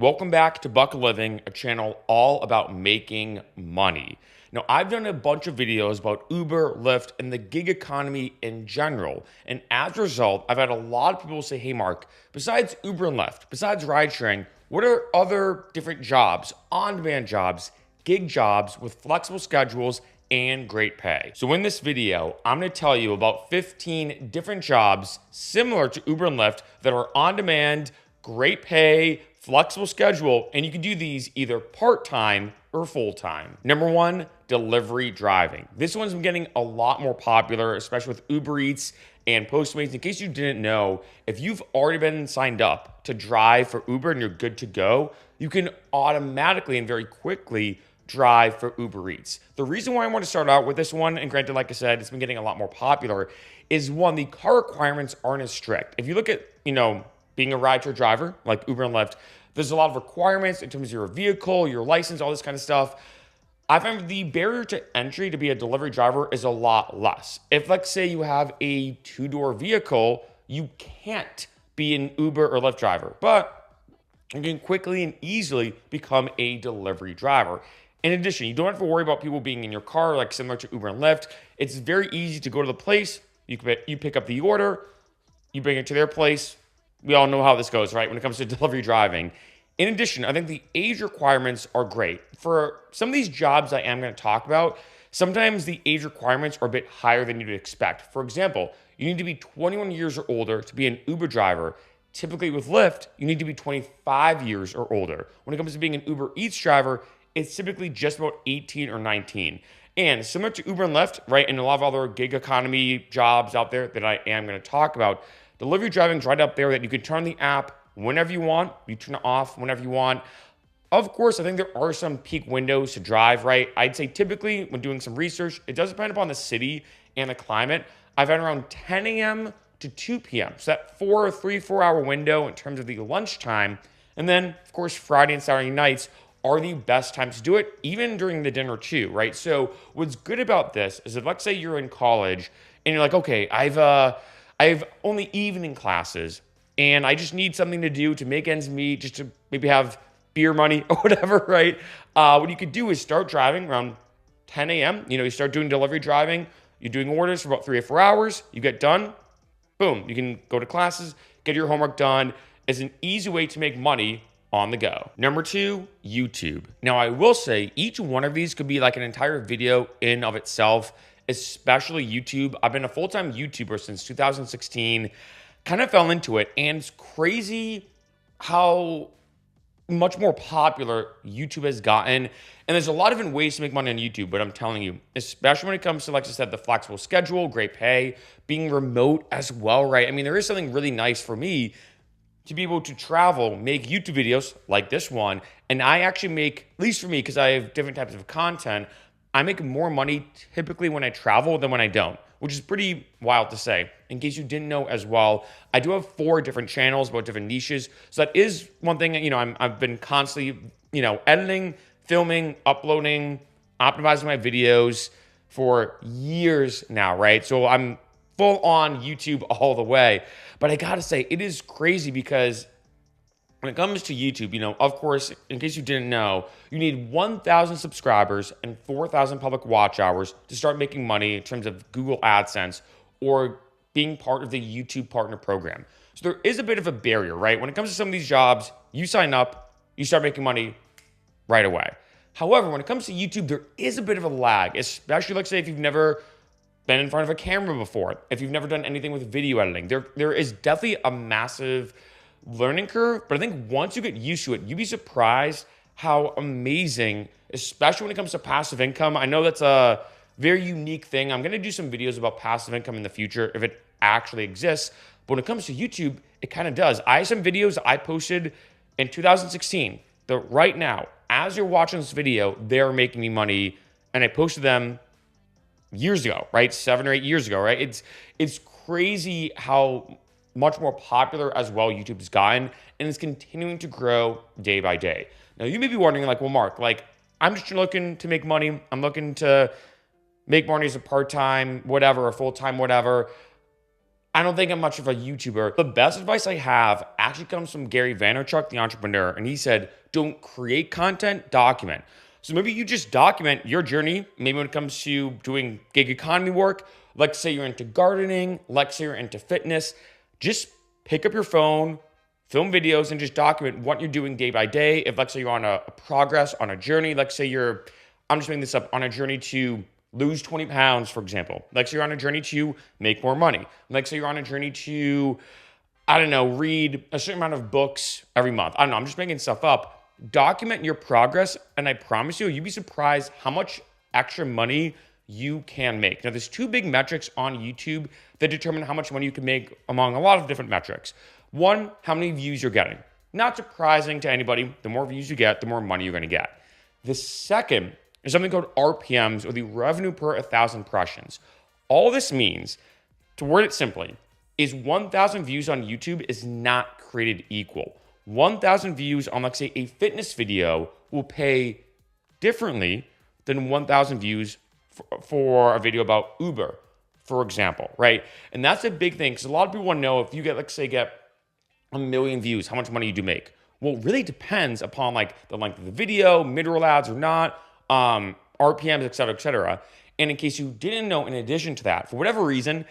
Welcome back to Buck Living, a channel all about making money. Now, I've done a bunch of videos about Uber, Lyft, and the gig economy in general. And as a result, I've had a lot of people say, hey, Mark, besides Uber and Lyft, besides ride sharing, what are other different jobs, on-demand jobs, gig jobs with flexible schedules and great pay? So in this video, I'm going to tell you about 15 different jobs similar to Uber and Lyft that are on-demand, great pay, flexible schedule, and you can do these either part-time or full-time. Number one, delivery driving. This one's been getting a lot more popular, especially with Uber Eats and Postmates. In case you didn't know, if you've already been signed up to drive for Uber and you're good to go, you can automatically and very quickly drive for Uber Eats. The reason why I want to start out with this one, and granted, like I said, it's been getting a lot more popular, is one, the car requirements aren't as strict. If you look at, being a rideshare driver like Uber and Lyft, there's a lot of requirements in terms of your vehicle, your license, all this kind of stuff. I find the barrier to entry to be a delivery driver is a lot less. If, let's say, you have a two-door vehicle, you can't be an Uber or Lyft driver, but you can quickly and easily become a delivery driver. In addition, you don't have to worry about people being in your car, like similar to Uber and Lyft. It's very easy to go to the place, you pick up the order, you bring it to their place. We all know how this goes, right? When it comes to delivery driving. In addition, I think the age requirements are great. For some of these jobs I am going to talk about, sometimes the age requirements are a bit higher than you'd expect. For example, you need to be 21 years or older to be an Uber driver. Typically with Lyft, you need to be 25 years or older. When it comes to being an Uber Eats driver, it's typically just about 18 or 19. And similar to Uber and Lyft, right, and a lot of other gig economy jobs out there that I am going to talk about, delivery driving is right up there that you can turn the app whenever you want. You turn it off whenever you want. Of course, I think there are some peak windows to drive, right? I'd say typically when doing some research, it does depend upon the city and the climate. I've had around 10 a.m. to 2 p.m. So that 4 hour window in terms of the lunchtime. And then, of course, Friday and Saturday nights are the best times to do it, even during the dinner too, right? So what's good about this is if, let's say you're in college and you're like, okay, I have only evening classes and I just need something to do to make ends meet, just to maybe have beer money or whatever, right? What you could do is start driving around 10 a.m. You start doing delivery driving. You're doing orders for about 3 or 4 hours. You get done. Boom. You can go to classes, get your homework done. It's an easy way to make money on the go. Number two, YouTube. Now, I will say each one of these could be like an entire video in of itself, especially YouTube. I've been a full-time YouTuber since 2016, kind of fell into it, and it's crazy how much more popular YouTube has gotten. And there's a lot of different ways to make money on YouTube, but I'm telling you, especially when it comes to, like I said, the flexible schedule, great pay, being remote as well, right? I mean, there is something really nice for me to be able to travel, make YouTube videos like this one, and I actually make, at least for me, because I have different types of content, I make more money typically when I travel than when I don't, which is pretty wild to say. In case you didn't know as well, I do have 4 different channels about different niches. So that is one thing, I've been constantly, editing, filming, uploading, optimizing my videos for years now, right? So I'm full on YouTube all the way. But I gotta say, it is crazy because when it comes to YouTube, of course, in case you didn't know, you need 1,000 subscribers and 4,000 public watch hours to start making money in terms of Google AdSense or being part of the YouTube Partner Program. So there is a bit of a barrier, right? When it comes to some of these jobs, you sign up, you start making money right away. However, when it comes to YouTube, there is a bit of a lag, especially, let's say, if you've never been in front of a camera before, if you've never done anything with video editing. There is definitely a massive learning curve, but I think once you get used to it, you'd be surprised how amazing, especially when it comes to passive income. I know that's a very unique thing. I'm going to do some videos about passive income in the future if it actually exists, but when it comes to YouTube, it kind of does. I have some videos I posted in 2016 that right now, as you're watching this video, they're making me money, and I posted them years ago, right? 7 or 8 years ago, right? It's crazy how much more popular as well YouTube has gotten, and it's continuing to grow day by day. Now, you may be wondering, like, well, Mark, like, I'm just looking to make money. I'm looking to make money as a part-time, whatever, a full-time, whatever. I don't think I'm much of a YouTuber. The best advice I have actually comes from Gary Vaynerchuk, the entrepreneur. And he said, don't create content, document. So maybe you just document your journey. Maybe when it comes to doing gig economy work, let's say you're into gardening, let's say you're into fitness, just pick up your phone, film videos, and just document what you're doing day by day. If let's say you're on a progress, on a journey, let's say I'm just making this up, on a journey to lose 20 pounds, for example. Like, so you're on a journey to make more money. Like, so you're on a journey to, I don't know, read a certain amount of books every month. I don't know, I'm just making stuff up. Document your progress, and I promise you, you'd be surprised how much extra money you can make. Now, there's two big metrics on YouTube that determine how much money you can make among a lot of different metrics. One, how many views you're getting. Not surprising to anybody, the more views you get, the more money you're gonna get. The second is something called RPMs, or the revenue per 1,000 impressions. All this means, to word it simply, is 1,000 views on YouTube is not created equal. 1,000 views on, let's say, a fitness video will pay differently than 1,000 views for a video about Uber, for example, right? And that's a big thing, because a lot of people want to know, if you get, let's say, get 1 million views, how much money you do make? Well, it really depends upon like the length of the video, mid-roll ads or not, RPMs, et cetera, et cetera. And in case you didn't know, in addition to that, for whatever reason,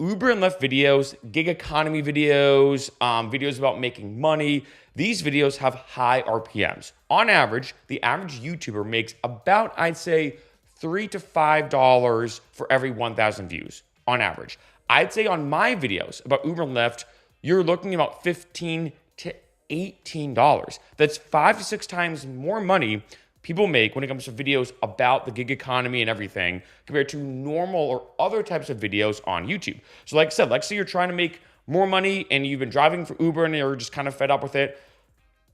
Uber and Lyft videos, gig economy videos, videos about making money, these videos have high RPMs. On average, the average YouTuber makes about, I'd say, $3 to $5 for every 1,000 views, on average. I'd say on my videos about Uber and Lyft, you're looking about $15 to $18. That's 5 to 6 times more money people make when it comes to videos about the gig economy and everything compared to normal or other types of videos on YouTube. So like I said, let's say you're trying to make more money and you've been driving for Uber and you're just kind of fed up with it.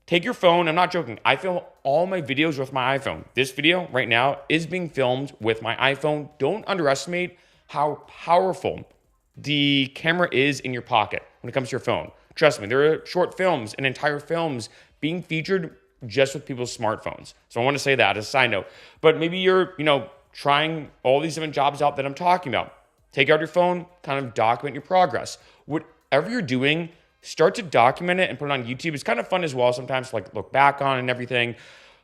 Take your phone. I'm not joking. I film all my videos with my iPhone. This video right now is being filmed with my iPhone. Don't underestimate how powerful the camera is in your pocket when it comes to your phone. Trust me, there are short films and entire films being featured just with people's smartphones. So I want to say that as a side note. But maybe you're, trying all these different jobs out that I'm talking about. Take out your phone, kind of document your progress. Whatever you're doing, start to document it and put it on YouTube. It's kind of fun as well sometimes to like look back on and everything.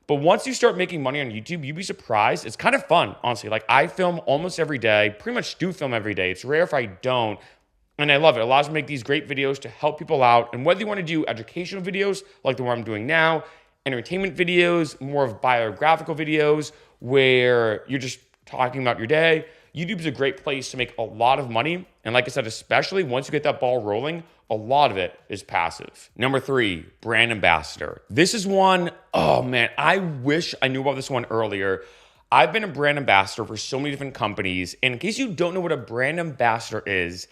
But once you start making money on YouTube, you'd be surprised. It's kind of fun, honestly. Like, I film almost every day, pretty much do film every day. It's rare if I don't. And I love it. It allows me to make these great videos to help people out. And whether you want to do educational videos like the one I'm doing now, entertainment videos, more of biographical videos where you're just talking about your day, YouTube is a great place to make a lot of money. And like I said, especially once you get that ball rolling, a lot of it is passive. Number 3, brand ambassador. This is one, oh man, I wish I knew about this one earlier. I've been a brand ambassador for so many different companies. And in case you don't know what a brand ambassador is,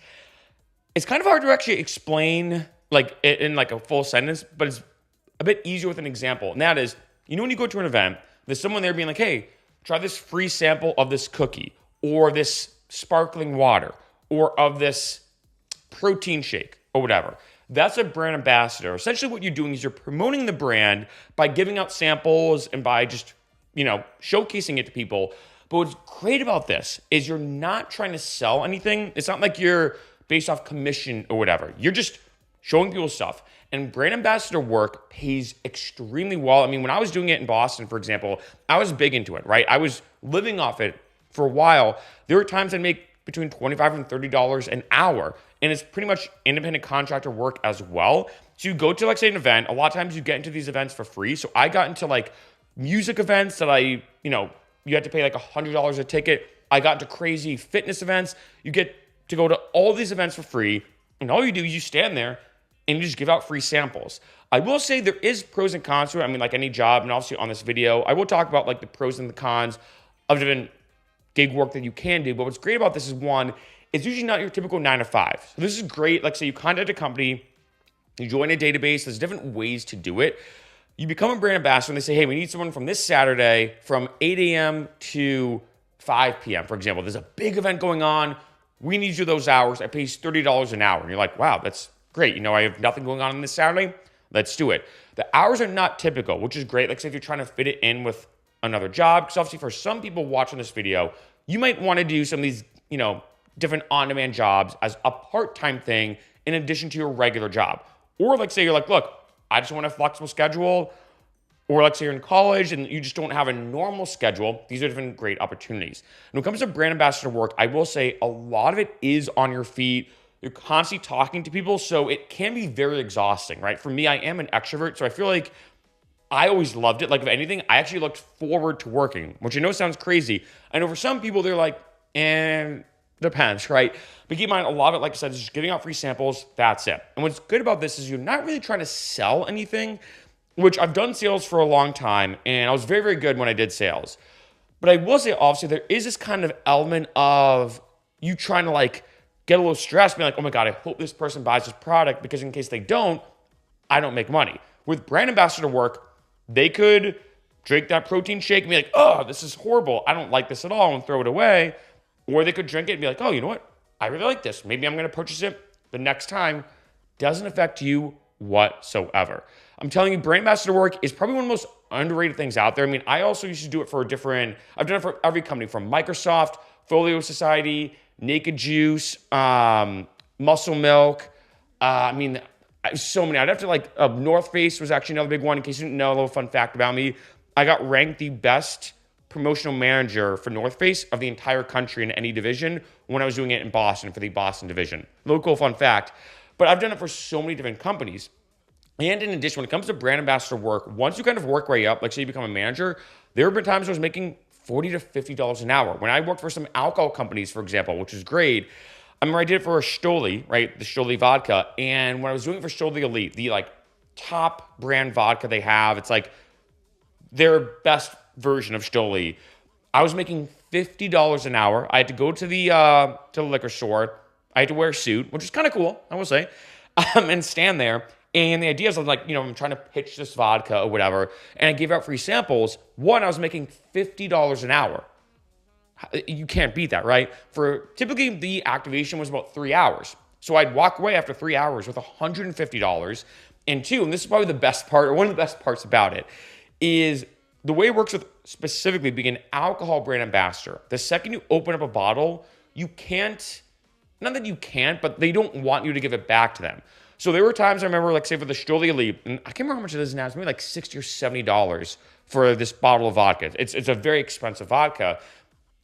it's kind of hard to actually explain like in like a full sentence, but it's a bit easier with an example. And that is, when you go to an event, there's someone there being like, hey, try this free sample of this cookie or this sparkling water or of this protein shake or whatever. That's a brand ambassador. Essentially what you're doing is you're promoting the brand by giving out samples and by just, showcasing it to people. But what's great about this is you're not trying to sell anything. It's not like you're based off commission or whatever. You're just showing people stuff. And brand ambassador work pays extremely well. I mean, when I was doing it in Boston, for example, I was big into it, right? I was living off it for a while. There were times I'd make between $25 and $30 an hour. And it's pretty much independent contractor work as well. So you go to, like, say, an event. A lot of times you get into these events for free. So I got into like music events that you had to pay like $100 a ticket. I got into crazy fitness events. You get to go to all these events for free. And all you do is you stand there and you just give out free samples. I will say there is pros and cons to it. I mean, like any job, and obviously on this video, I will talk about like the pros and the cons of different gig work that you can do. But what's great about this is, one, it's usually not your typical 9 to 5. So this is great. Like, say you contact a company, you join a database, there's different ways to do it. You become a brand ambassador and they say, hey, we need someone from this Saturday from 8 a.m. to 5 p.m., for example. There's a big event going on. We need you those hours. I pay $30 an hour. And you're like, wow, that's great. I have nothing going on this Saturday. Let's do it. The hours are not typical, which is great. Like, say if you're trying to fit it in with another job, because obviously for some people watching this video, you might want to do some of these, different on-demand jobs as a part-time thing in addition to your regular job. Or like say you're like, look, I just want a flexible schedule. Or let's say you're in college and you just don't have a normal schedule. These are different great opportunities. When it comes to brand ambassador work, I will say a lot of it is on your feet. You're constantly talking to people, so it can be very exhausting, right? For me, I am an extrovert, so I feel like I always loved it. Like if anything, I actually looked forward to working, which I know sounds crazy. I know for some people, they're like, depends, right? But keep in mind, a lot of it, like I said, is just giving out free samples. That's it. And what's good about this is you're not really trying to sell anything, which I've done sales for a long time, and I was very, very good when I did sales. But I will say, obviously, there is this kind of element of you trying to like get a little stressed, being like, oh my God, I hope this person buys this product because in case they don't, I don't make money. With brand ambassador work, they could drink that protein shake and be like, oh, this is horrible. I don't like this at all and throw it away. Or they could drink it and be like, oh, you know what? I really like this. Maybe I'm going to purchase it the next time. Doesn't affect you whatsoever. I'm telling you, brand ambassador work is probably one of the most underrated things out there. I mean, I also used to do it for I've done it for every company from Microsoft, Folio Society, Naked Juice, Muscle Milk. So many. I'd have to North Face was actually another big one. In case you didn't know, a little fun fact about me. I got ranked the best promotional manager for North Face of the entire country in any division when I was doing it in Boston for the Boston division. A little cool fun fact. But I've done it for so many different companies. And in addition, when it comes to brand ambassador work, once you kind of work way up, like say you become a manager, there have been times I was making $40 to $50 an hour. When I worked for some alcohol companies, for example, which is great, I remember I did it for a Stoli, right? The Stoli vodka. And when I was doing it for Stoli Elite, the top brand vodka they have, it's like their best version of Stoli. I was making $50 an hour. I had to go to the liquor store. I had to wear a suit, which is kind of cool, I will say, and stand there. And the idea is I'm trying to pitch this vodka or whatever, and I gave out free samples. One, I was making $50 an hour. You can't beat that, right? For typically the activation was about 3 hours. So I'd walk away after 3 hours with $150. And two, and this is probably the best part, or one of the best parts about it, is the way it works with specifically being an alcohol brand ambassador. The second you open up a bottle, you can't, not that you can't, but they don't want you to give it back to them. So there were times I remember, like say for the Stoli Elite, and I can't remember how much it is now. It's maybe like $60 or $70 for this bottle of vodka. It's a very expensive vodka.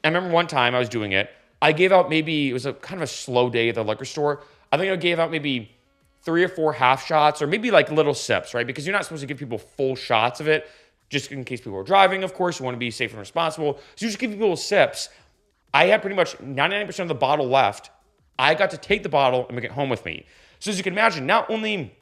I remember one time I was doing it. I gave out maybe, it was a kind of a slow day at the liquor store. I think I gave out maybe 3 or 4 half shots or maybe like little sips, right? Because you're not supposed to give people full shots of it just in case people are driving, of course. You want to be safe and responsible. So you just give people sips. I had pretty much 99% of the bottle left. I got to take the bottle and bring it home with me. So as you can imagine, not only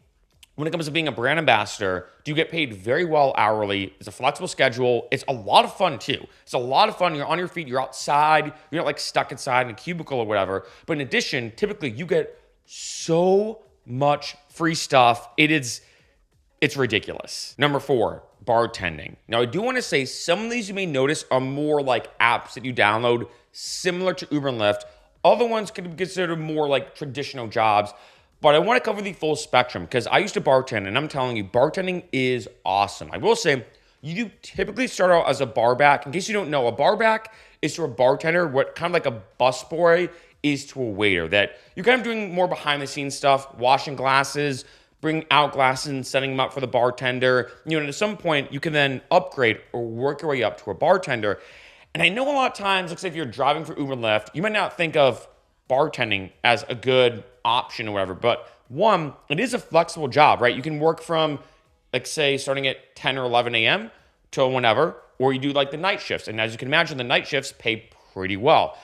when it comes to being a brand ambassador, do you get paid very well hourly. It's a flexible schedule. It's a lot of fun too. It's a lot of fun. You're on your feet. You're outside. You're not like stuck inside in a cubicle or whatever. But in addition, typically you get so much free stuff. It's ridiculous. Number 4, bartending. Now I do want to say some of these you may notice are more like apps that you download similar to Uber and Lyft. Other ones can be considered more like traditional jobs. But I want to cover the full spectrum because I used to bartend, and I'm telling you, bartending is awesome. I will say, you do typically start out as a bar back. In case you don't know, a bar back is to a bartender what kind of like a busboy is to a waiter. That you're kind of doing more behind the scenes stuff, washing glasses, bringing out glasses and setting them up for the bartender. At some point, you can then upgrade or work your way up to a bartender. And I know a lot of times, let's say if you're driving for Uber and Lyft, you might not think of bartending as a good option or whatever. But one, it is a flexible job, right? You can work from, like say, starting at 10 or 11 a.m. till whenever, or you do like the night shifts. And as you can imagine, the night shifts pay pretty well.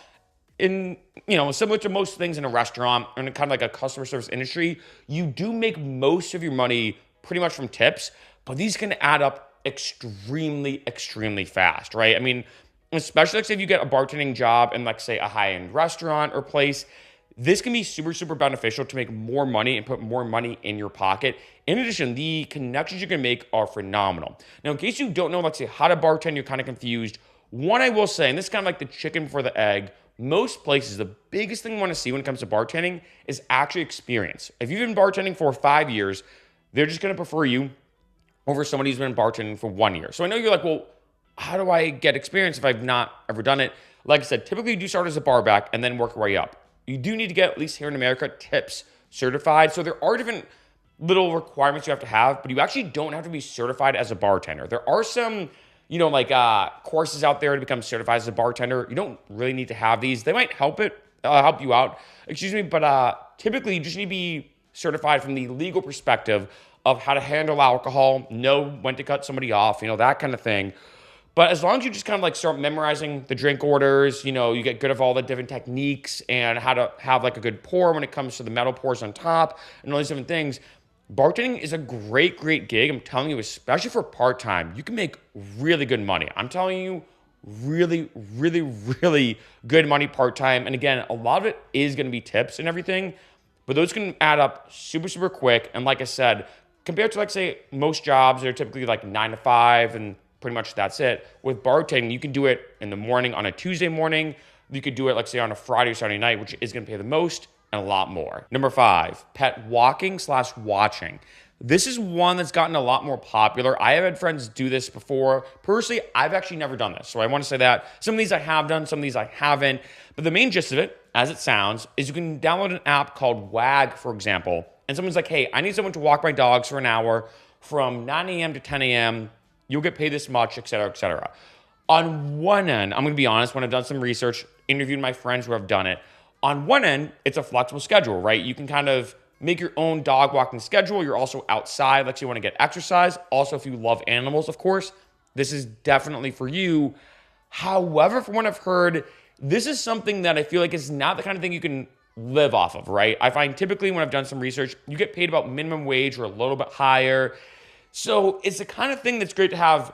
Similar to most things in a restaurant or in kind of like a customer service industry, you do make most of your money pretty much from tips, but these can add up extremely, extremely fast, right? I mean, especially like say if you get a bartending job in like say a high-end restaurant or place, this can be super, super beneficial to make more money and put more money in your pocket. In addition, the connections you can make are phenomenal. Now, in case you don't know, let's say how to bartend, you're kind of confused. One I will say, and this is kind of like the chicken before the egg, most places, the biggest thing you want to see when it comes to bartending is actually experience. If you've been bartending for 5 years, they're just going to prefer you over somebody who's been bartending for 1 year. So I know you're like, well, how do I get experience if I've not ever done it? Like I said, typically you do start as a bar back and then work your way up. you do need to get, at least here in America, tips certified. So there are different little requirements you have, but you actually don't have to be certified as a bartender. There are some, courses out there to become certified as a bartender. You don't really need to have these. They might help you out, but typically you just need to be certified from the legal perspective of how to handle alcohol, know when to cut somebody off, that kind of thing. But as long as you just kind of like start memorizing the drink orders, you get good at all the different techniques and how to have like a good pour when it comes to the metal pours on top and all these different things. Bartending is a great, great gig. I'm telling you, especially for part-time, you can make really good money. I'm telling you, really, really, really good money part-time. And again, a lot of it is going to be tips and everything, but those can add up super, super quick. And like I said, compared to like say most jobs, they're typically like 9 to 5 and pretty much that's it. With bartending, you can do it in the morning on a Tuesday morning. You could do it like say on a Friday or Saturday night, which is going to pay the most and a lot more. Number 5, pet walking/watching. This is one that's gotten a lot more popular. I have had friends do this before. Personally, I've actually never done this. So I want to say that some of these I have done, some of these I haven't. But the main gist of it, as it sounds, is you can download an app called WAG, for example. And someone's like, hey, I need someone to walk my dogs for an hour from 9 a.m. to 10 a.m. You'll get paid this much, et cetera, et cetera. On one end, I'm going to be honest, when I've done some research, interviewed my friends who have done it, on one end, it's a flexible schedule, right? You can kind of make your own dog walking schedule. You're also outside, like you want to get exercise. Also, if you love animals, of course, this is definitely for you. However, from what I've heard, this is something that I feel like is not the kind of thing you can live off of, right? I find typically when I've done some research, you get paid about minimum wage or a little bit higher. So it's the kind of thing that's great to have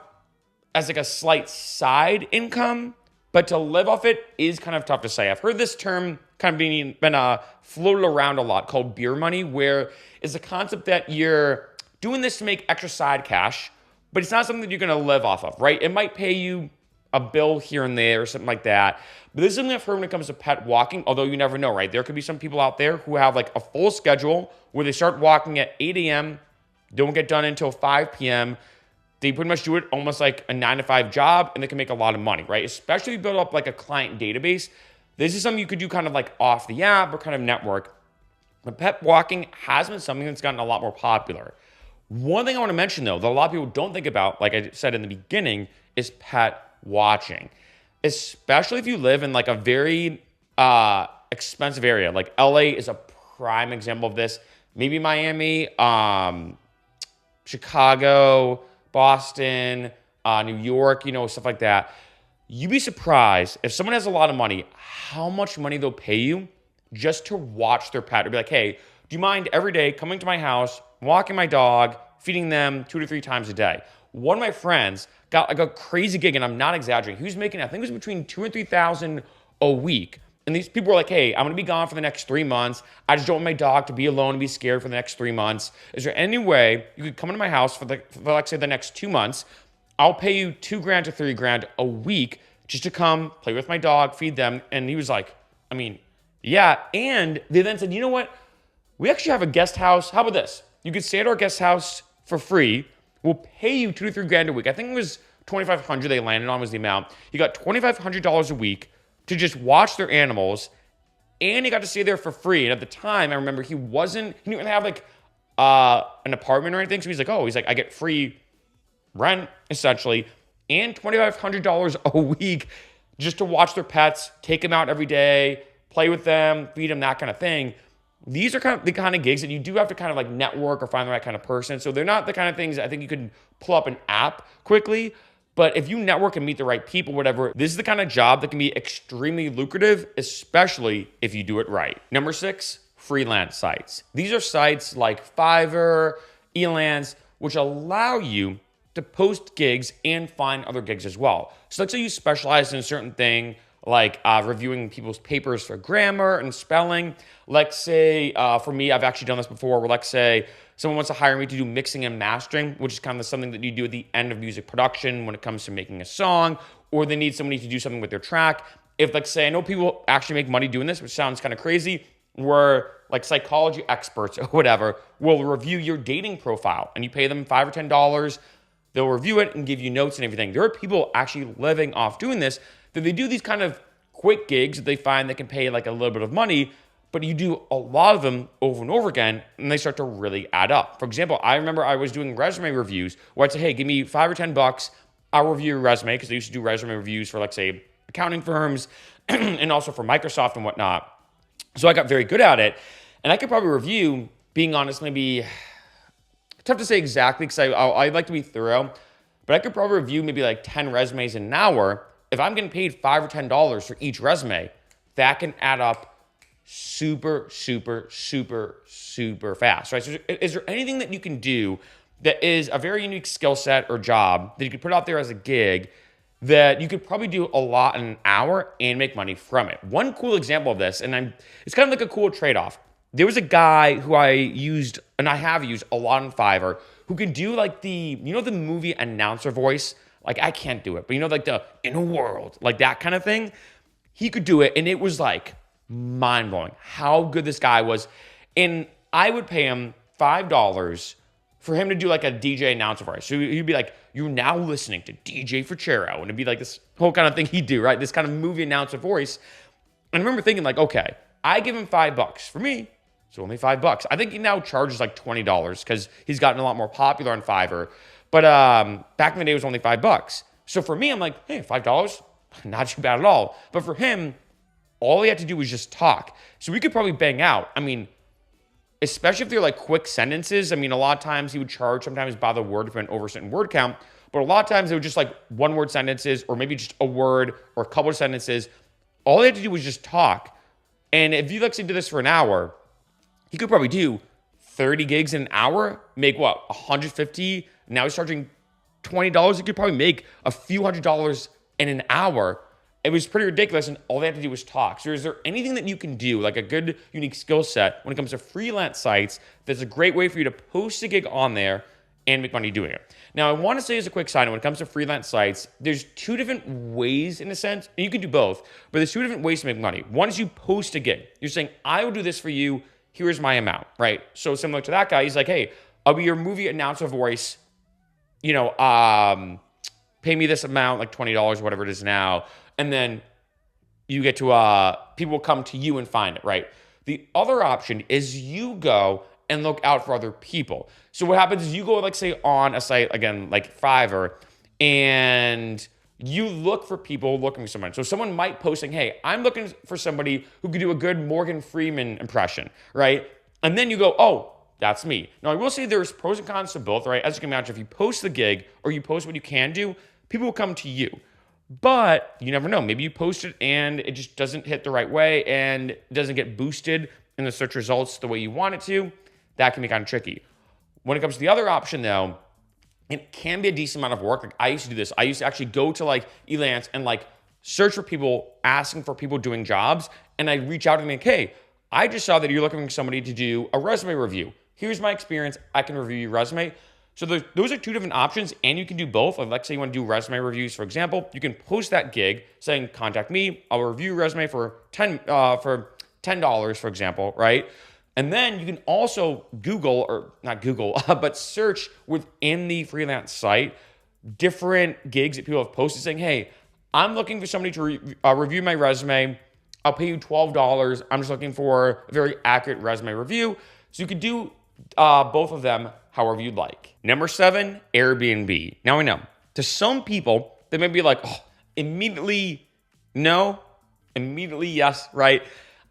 as like a slight side income, but to live off it is kind of tough to say. I've heard this term kind of been floated around a lot called beer money, where it's a concept that you're doing this to make extra side cash, but it's not something that you're going to live off of, right? It might pay you a bill here and there or something like that. But this is something I've heard when it comes to pet walking, although you never know, right? There could be some people out there who have like a full schedule where they start walking at 8 a.m., don't get done until 5 p.m., they pretty much do it almost like a 9 to 5 job, and they can make a lot of money, right? Especially if you build up like a client database. This is something you could do kind of like off the app or kind of network. But pet walking has been something that's gotten a lot more popular. One thing I want to mention though, that a lot of people don't think about, like I said in the beginning, is pet watching. Especially if you live in like a very expensive area. Like LA is a prime example of this. Maybe Miami, Chicago, Boston, New York, stuff like that. You'd be surprised if someone has a lot of money, how much money they'll pay you just to watch their pet. Or be like, hey, do you mind every day coming to my house, walking my dog, feeding them 2 to 3 times a day? One of my friends got like a crazy gig, and I'm not exaggerating. He was making, I think it was between $2,000 and $3,000 a week. And these people were like, hey, I'm going to be gone for the next 3 months. I just don't want my dog to be alone and be scared for the next 3 months. Is there any way you could come into my house for like say the next 2 months? I'll pay you $2,000 to $3,000 a week just to come play with my dog, feed them. And he was like, yeah. And they then said, you know what? We actually have a guest house. How about this? You could stay at our guest house for free. We'll pay you $2,000 to $3,000 a week. I think it was $2,500 they landed on was the amount. You got $2,500 a week to just watch their animals, and he got to stay there for free. And at the time, I remember he didn't have like an apartment or anything. So he's like, I get free rent essentially, and $2,500 a week just to watch their pets, take them out every day, play with them, feed them, that kind of thing. These are kind of the kind of gigs that you do have to kind of like network or find the right kind of person. So they're not the kind of things I think you could pull up an app quickly. But if you network and meet the right people, whatever, this is the kind of job that can be extremely lucrative, especially if you do it right. Number 6, freelance sites. These are sites like Fiverr, Elance, which allow you to post gigs and find other gigs as well. So let's say you specialize in a certain thing, like reviewing people's papers for grammar and spelling. Let's say, for me, I've actually done this before, where let's say someone wants to hire me to do mixing and mastering, which is kind of something that you do at the end of music production when it comes to making a song, or they need somebody to do something with their track. If, like, say, I know people actually make money doing this, which sounds kind of crazy, where like psychology experts or whatever will review your dating profile, and you pay them $5 or $10. They'll review it and give you notes and everything. There are people actually living off doing this, that they do these kind of quick gigs that they find that can pay like a little bit of money, but you do a lot of them over and over again, and they start to really add up. For example, I remember I was doing resume reviews where I'd say, hey, give me $5 or $10, I'll review your resume, because I used to do resume reviews for, like, say, accounting firms and also for Microsoft and whatnot. So I got very good at it, and I could probably review, being honest, maybe, tough to say exactly because I like to be thorough, but I could probably review maybe like 10 resumes in an hour. If I'm getting paid $5 or $10 for each resume, that can add up super, super, super, super fast, right? So is there anything that you can do that is a very unique skill set or job that you could put out there as a gig that you could probably do a lot in an hour and make money from it? One cool example of this, and it's kind of like a cool trade-off. There was a guy who I used, and I have used a lot on Fiverr, who can do like the movie announcer voice? Like, I can't do it, but like the in a world, like that kind of thing. He could do it, and it was like mind-blowing how good this guy was. And I would pay him $5 for him to do like a DJ announcer voice. So he'd be like, you're now listening to DJ Frachero. And it'd be like this whole kind of thing he'd do, right? This kind of movie announcer voice. And I remember thinking like, okay, I give him $5. For me, it's only $5. I think he now charges like $20 because he's gotten a lot more popular on Fiverr. But back in the day, it was only $5. So for me, I'm like, hey, $5, not too bad at all. But for him, all he had to do was just talk. So we could probably bang out. I mean, especially if they're like quick sentences. I mean, a lot of times he would charge sometimes by the word if an over a certain word count. But a lot of times they were just like one word sentences or maybe just a word or a couple of sentences. All he had to do was just talk. And if you, like, say, did this for an hour, he could probably do 30 gigs in an hour, make what, 150? Now he's charging $20. He could probably make a few $100s in an hour. It was pretty ridiculous, and all they had to do was talk. So is there anything that you can do, like a good, unique skill set when it comes to freelance sites that's a great way for you to post a gig on there and make money doing it? Now, I want to say as a quick side note, when it comes to freelance sites, there's two different ways in a sense, and you can do both, but there's two different ways to make money. One is you post a gig. You're saying, I will do this for you. Here's my amount, right? So similar to that guy, he's like, hey, I'll be your movie announcer voice, pay me this amount, like $20, whatever it is now. And then you get to, people will come to you and find it, right? The other option is you go and look out for other people. So what happens is you go, like, say, on a site, again, like Fiverr, and you look for people looking for someone. So someone might post saying, hey, I'm looking for somebody who could do a good Morgan Freeman impression, right? And then you go, oh, that's me. Now, I will say there's pros and cons to both, right? As you can imagine, if you post the gig or you post what you can do, people will come to you. But you never know. Maybe you post it and it just doesn't hit the right way and it doesn't get boosted in the search results the way you want it to. That can be kind of tricky. When it comes to the other option, though, it can be a decent amount of work. Like, I used to do this. I used to actually go to like Elance and like search for people, asking for people doing jobs. And I'd reach out and be like, hey, I just saw that you're looking for somebody to do a resume review. Here's my experience. I can review your resume. So those are two different options, and you can do both. Like, say you want to do resume reviews, for example, you can post that gig saying, contact me. I'll review your resume for $10, for example, right? And then you can also Google, or not Google, but search within the freelance site different gigs that people have posted saying, hey, I'm looking for somebody to review my resume. I'll pay you $12. I'm just looking for a very accurate resume review. So you could do both of them however you'd like. Number 7, Airbnb. Now, I know to some people, they may be like, oh, immediately no, immediately yes, right?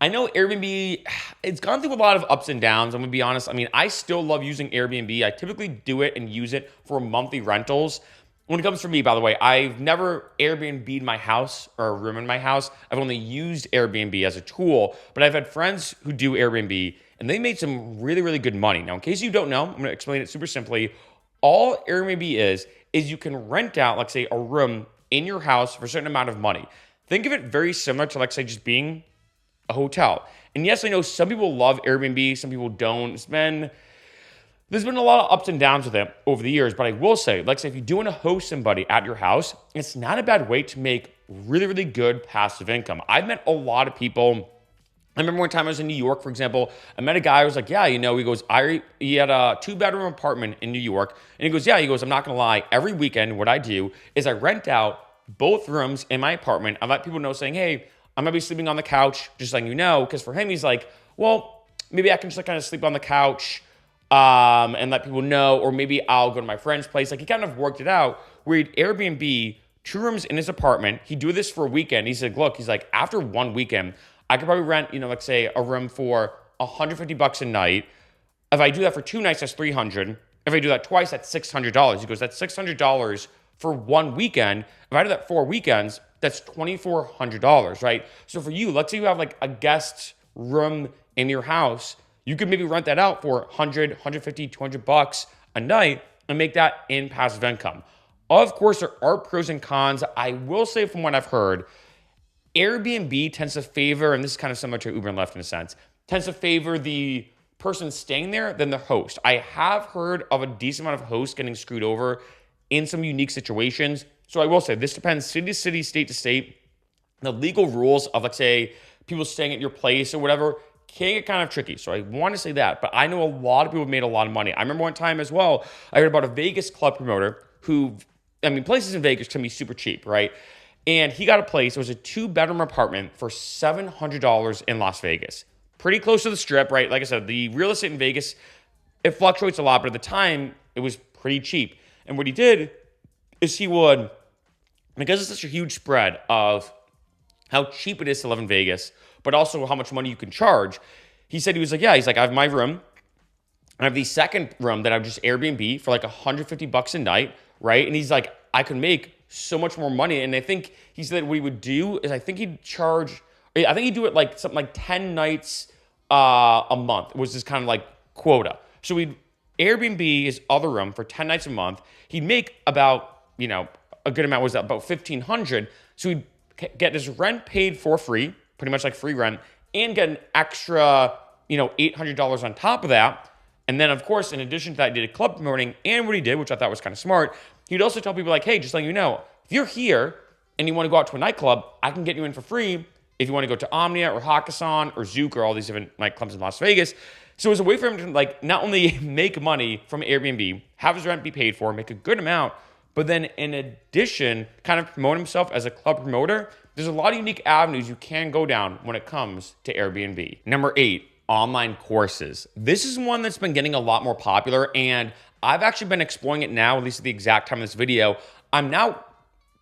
I know Airbnb, it's gone through a lot of ups and downs. I'm gonna be honest. I mean, I still love using Airbnb. I typically do it and use it for monthly rentals. When it comes to me, by the way, I've never Airbnb'd my house or a room in my house. I've only used Airbnb as a tool, but I've had friends who do Airbnb and they made some really, really good money. Now, in case you don't know, I'm gonna explain it super simply. All Airbnb is you can rent out, like, say, a room in your house for a certain amount of money. Think of it very similar to, like, say, just being a hotel. And yes, I know some people love Airbnb, some people don't. There's been a lot of ups and downs with it over the years, but I will say, like, say, if you do want to host somebody at your house, it's not a bad way to make really, really good passive income. I've met a lot of people. I remember one time I was in New York, for example, I met a guy who was like, yeah, he goes, he had a 2-bedroom apartment in New York. And he goes, I'm not going to lie. Every weekend, what I do is I rent out both rooms in my apartment. I let people know saying, hey, I'm gonna be sleeping on the couch, just letting you know, because for him, he's like, well, maybe I can just like kind of sleep on the couch and let people know, or maybe I'll go to my friend's place. Like he kind of worked it out where he'd Airbnb 2 rooms in his apartment. He'd do this for a weekend. He said, look, he's like, after 1 weekend, I could probably rent, like say a room for $150 a night. If I do that for 2 nights, that's $300. If I do that twice, that's $600. He goes, that's $600 for 1 weekend. If I do that 4 weekends, that's $2,400, right? So for you, let's say you have like a guest room in your house, you could maybe rent that out for $100, $150, $200 a night and make that in passive income. Of course, there are pros and cons. I will say from what I've heard, Airbnb tends to favor, and this is kind of similar to Uber and Lyft in a sense, tends to favor the person staying there than the host. I have heard of a decent amount of hosts getting screwed over in some unique situations. So I will say this depends city to city, state to state. The legal rules of, let's say, people staying at your place or whatever can get kind of tricky. So I want to say that. But I know a lot of people have made a lot of money. I remember one time as well, I heard about a Vegas club promoter who, places in Vegas can be super cheap, right? And he got a place. It was a 2-bedroom apartment for $700 in Las Vegas. Pretty close to the Strip, right? Like I said, the real estate in Vegas, it fluctuates a lot, but at the time, it was pretty cheap. And what he did is he would, because it's such a huge spread of how cheap it is to live in Vegas, but also how much money you can charge, he said, I have my room. I have the second room that I would just Airbnb for like $150 a night, right? And he's like, I could make so much more money. And I think he said what he would do is I think he'd do it like something like 10 nights a month was his kind of like quota. So he'd Airbnb his other room for 10 nights a month. He'd make about, a good amount, was about $1,500. So he'd get his rent paid for free, pretty much like free rent, and get an extra, $800 on top of that. And then, of course, in addition to that, he did a club promoting. And what he did, which I thought was kind of smart, he'd also tell people like, hey, just letting you know, if you're here and you want to go out to a nightclub, I can get you in for free if you want to go to Omnia or Hakkasan or Zouk or all these different nightclubs in Las Vegas. So it was a way for him to like not only make money from Airbnb, have his rent be paid for, make a good amount, but then in addition, kind of promote himself as a club promoter. There's a lot of unique avenues you can go down when it comes to Airbnb. Number 8, online courses. This is one that's been getting a lot more popular, and I've actually been exploring it now, at least at the exact time of this video. I'm now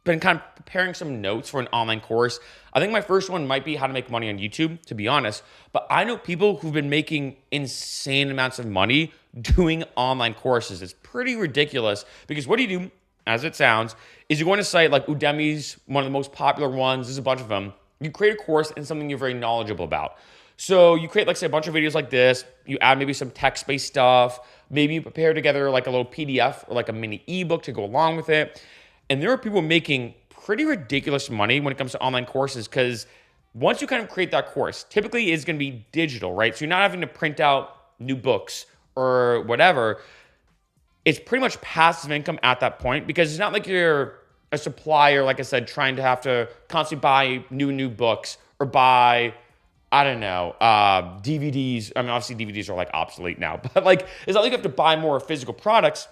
been kind of preparing some notes for an online course. I think my first one might be how to make money on YouTube, to be honest. But I know people who've been making insane amounts of money doing online courses. It's pretty ridiculous because what do you do, as it sounds, is you go on a site like Udemy's one of the most popular ones. There's a bunch of them. You create a course in something you're very knowledgeable about. So you create, like, say, a bunch of videos like this. You add maybe some text-based stuff. Maybe you prepare together like a little PDF or like a mini ebook to go along with it. And there are people making pretty ridiculous money when it comes to online courses because once you kind of create that course, typically it's going to be digital, right? So you're not having to print out new books or whatever. It's pretty much passive income at that point because it's not like you're a supplier, like I said, trying to have to constantly buy new books or buy, I don't know, DVDs. I mean, obviously DVDs are like obsolete now, but like it's not like you have to buy more physical products.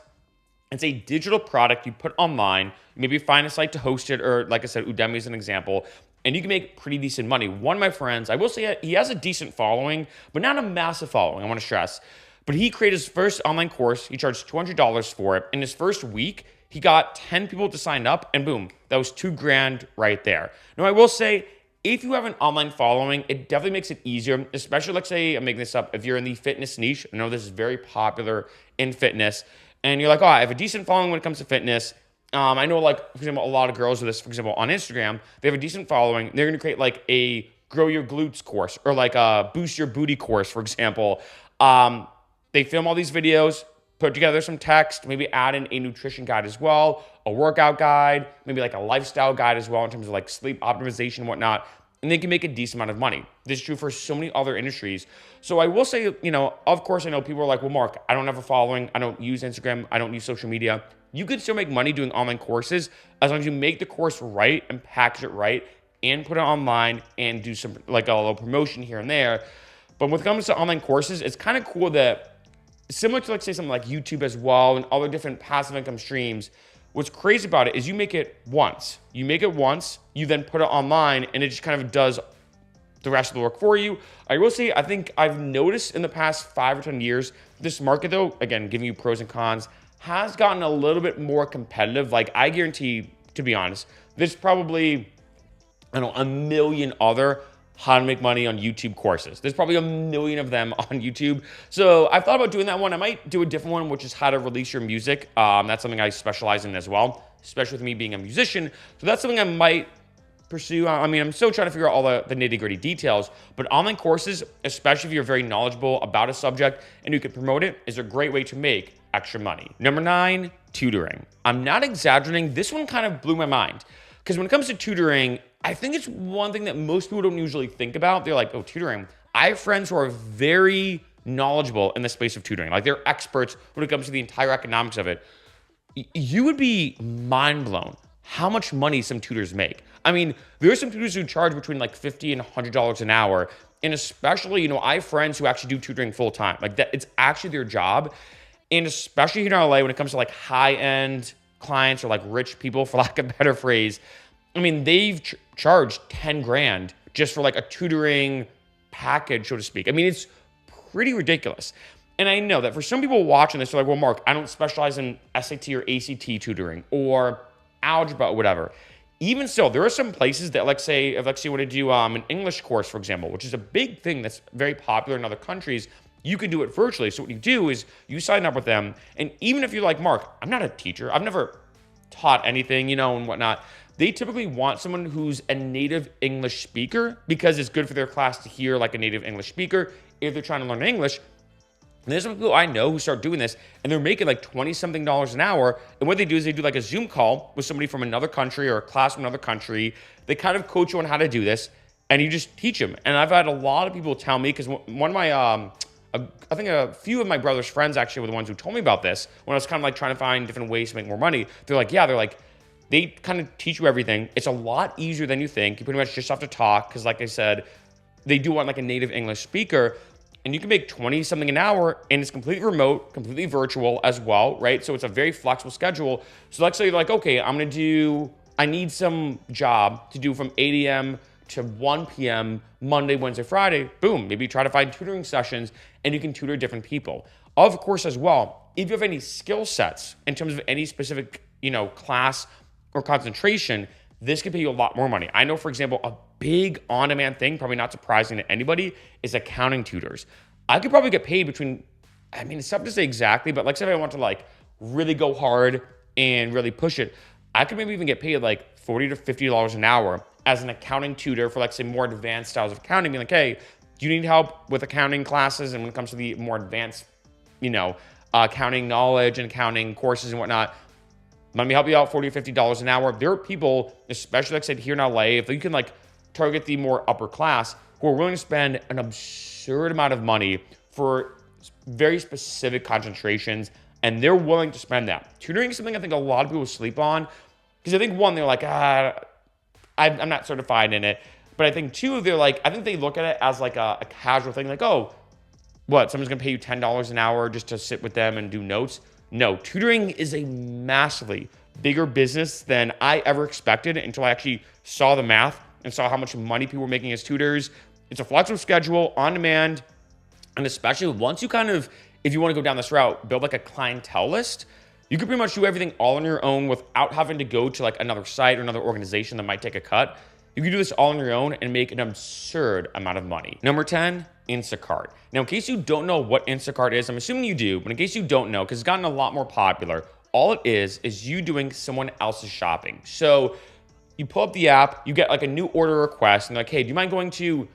It's a digital product you put online. Maybe find a site to host it, or like I said, Udemy is an example, and you can make pretty decent money. One of my friends, I will say he has a decent following, but not a massive following, I want to stress. But he created his first online course. He charged $200 for it. In his first week, he got 10 people to sign up, and boom, that was $2,000 right there. Now, I will say, if you have an online following, it definitely makes it easier, especially, let's say, I'm making this up, if you're in the fitness niche. I know this is very popular in fitness, and you're like, oh, I have a decent following when it comes to fitness. I know, like, for example, a lot of girls do this, for example, on Instagram. They have a decent following. They're going to create, like, a grow your glutes course or, like, a boost your booty course, for example. They film all these videos, put together some text, maybe add in a nutrition guide as well, a workout guide, maybe, like, a lifestyle guide as well in terms of, like, sleep optimization and whatnot. And they can make a decent amount of money. This is true for so many other industries. So I will say, of course, I know people are like, well, Mark, I don't have a following. I don't use Instagram. I don't use social media. You could still make money doing online courses as long as you make the course right and package it right and put it online and do some, like, a little promotion here and there. But when it comes to online courses, it's kind of cool that similar to, like, say, something like YouTube as well and other different passive income streams, what's crazy about it is you make it once. You make it once, you then put it online, and it just kind of does the rest of the work for you. I will say, I think I've noticed in the past 5 or 10 years, this market though, again, giving you pros and cons, has gotten a little bit more competitive. Like I guarantee, to be honest, there's probably, I don't know, a million other how to make money on YouTube courses. There's probably a million of them on YouTube. So I've thought about doing that one. I might do a different one, which is how to release your music. That's something I specialize in as well, especially with me being a musician. So that's something I might pursue. I mean, I'm still trying to figure out all the nitty-gritty details, but online courses, especially if you're very knowledgeable about a subject and you can promote it, is a great way to make extra money. Number 9, tutoring. I'm not exaggerating. This one kind of blew my mind because when it comes to tutoring, I think it's one thing that most people don't usually think about. They're like, oh, tutoring. I have friends who are very knowledgeable in the space of tutoring. Like they're experts when it comes to the entire economics of it. You would be mind blown how much money some tutors make. I mean, there are some tutors who charge between like $50 and $100 an hour. And especially, I have friends who actually do tutoring full time. Like that, it's actually their job. And especially here in LA, when it comes to like high-end clients or like rich people, for lack of a better phrase, I mean, they've charged 10 grand just for like a tutoring package, so to speak. I mean, it's pretty ridiculous. And I know that for some people watching this, they're like, well, Mark, I don't specialize in SAT or ACT tutoring or algebra or whatever. Even so, there are some places that, like say, if you want to do an English course, for example, which is a big thing that's very popular in other countries, you can do it virtually. So what you do is you sign up with them. And even if you're like, Mark, I'm not a teacher, I've never taught anything, and whatnot, they typically want someone who's a native English speaker because it's good for their class to hear like a native English speaker if they're trying to learn English. And there's some people I know who start doing this and they're making like $20-something an hour. And what they do is they do like a Zoom call with somebody from another country or a class from another country. They kind of coach you on how to do this and you just teach them. And I've had a lot of people tell me, because one of my, I think a few of my brother's friends actually were the ones who told me about this when I was kind of like trying to find different ways to make more money. They're like, they kind of teach you everything. It's a lot easier than you think. You pretty much just have to talk because, like I said, they do want like a native English speaker. And you can make 20-something an hour and it's completely remote, completely virtual as well, right? So it's a very flexible schedule. So let's say you're like, okay, I need some job to do from 8 a.m. to 1 p.m. Monday, Wednesday, Friday. Boom, maybe try to find tutoring sessions and you can tutor different people. Of course, as well, if you have any skill sets in terms of any specific, class or concentration, this could pay you a lot more money. I know, for example, a big on-demand thing, probably not surprising to anybody, is accounting tutors. I could probably get paid between, it's tough to say exactly, but like say if I want to like really go hard and really push it, I could maybe even get paid like $40 to $50 an hour as an accounting tutor for like say more advanced styles of accounting. Being like, hey, do you need help with accounting classes? And when it comes to the more advanced, accounting knowledge and accounting courses and whatnot, let me help you out, $40 or $50 an hour. There are people, especially like I said here in LA, if you can like target the more upper class, who are willing to spend an absurd amount of money for very specific concentrations, and they're willing to spend that. Tutoring is something I think a lot of people sleep on, because I think one, they're like, I'm not certified in it. But I think two, I think they look at it as like a casual thing, like, oh, what, someone's gonna pay you $10 an hour just to sit with them and do notes? No, tutoring is a massively bigger business than I ever expected until I actually saw the math and saw how much money people were making as tutors. It's a flexible schedule, on demand, and especially once you if you want to go down this route, build like a clientele list, you can pretty much do everything all on your own without having to go to like another site or another organization that might take a cut. You can do this all on your own and make an absurd amount of money. Number 10, Instacart. Now, in case you don't know what Instacart is, I'm assuming you do, but in case you don't know, because it's gotten a lot more popular, all it is you doing someone else's shopping. So you pull up the app, you get like a new order request, and they're like, hey, do you mind going to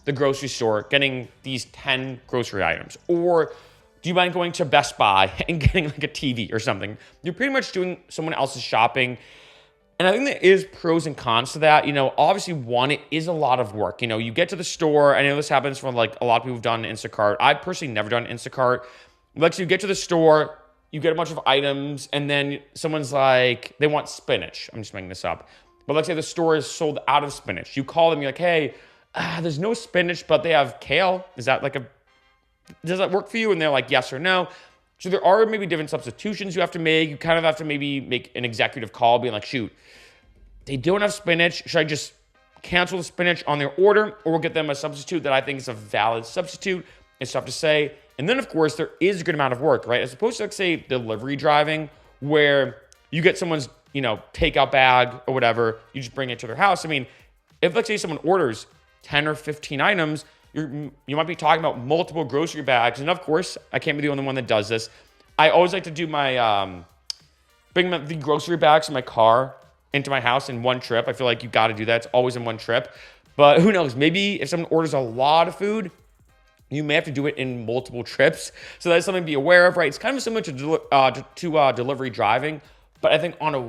the grocery store, getting these 10 grocery items? Or do you mind going to Best Buy and getting like a TV or something? You're pretty much doing someone else's shopping. And I think there is pros and cons to that. Obviously, one, it is a lot of work. You get to the store. I know this happens for like a lot of people who've done Instacart. I've personally never done Instacart. Like, so you get to the store, you get a bunch of items, and then someone's like, they want spinach. I'm just making this up. But let's say the store is sold out of spinach. You call them, you're like, hey, there's no spinach, but they have kale. Does that work for you? And they're like, yes or no. So there are maybe different substitutions you have to make. You kind of have to maybe make an executive call being like, shoot, they don't have spinach. Should I just cancel the spinach on their order, or we'll get them a substitute that I think is a valid substitute. It's tough to say. And then, of course, there is a good amount of work, right? As opposed to, like, say, delivery driving, where you get someone's, takeout bag or whatever, you just bring it to their house. I mean, if, let's say, someone orders 10 or 15 items, you might be talking about multiple grocery bags. And, of course, I can't be the only one that does this. I always like to do my, bring the grocery bags in my car into my house in one trip. I feel like you got to do that. It's always in one trip. But who knows? Maybe if someone orders a lot of food, you may have to do it in multiple trips. So that's something to be aware of, right? It's kind of similar to delivery driving, but I think on a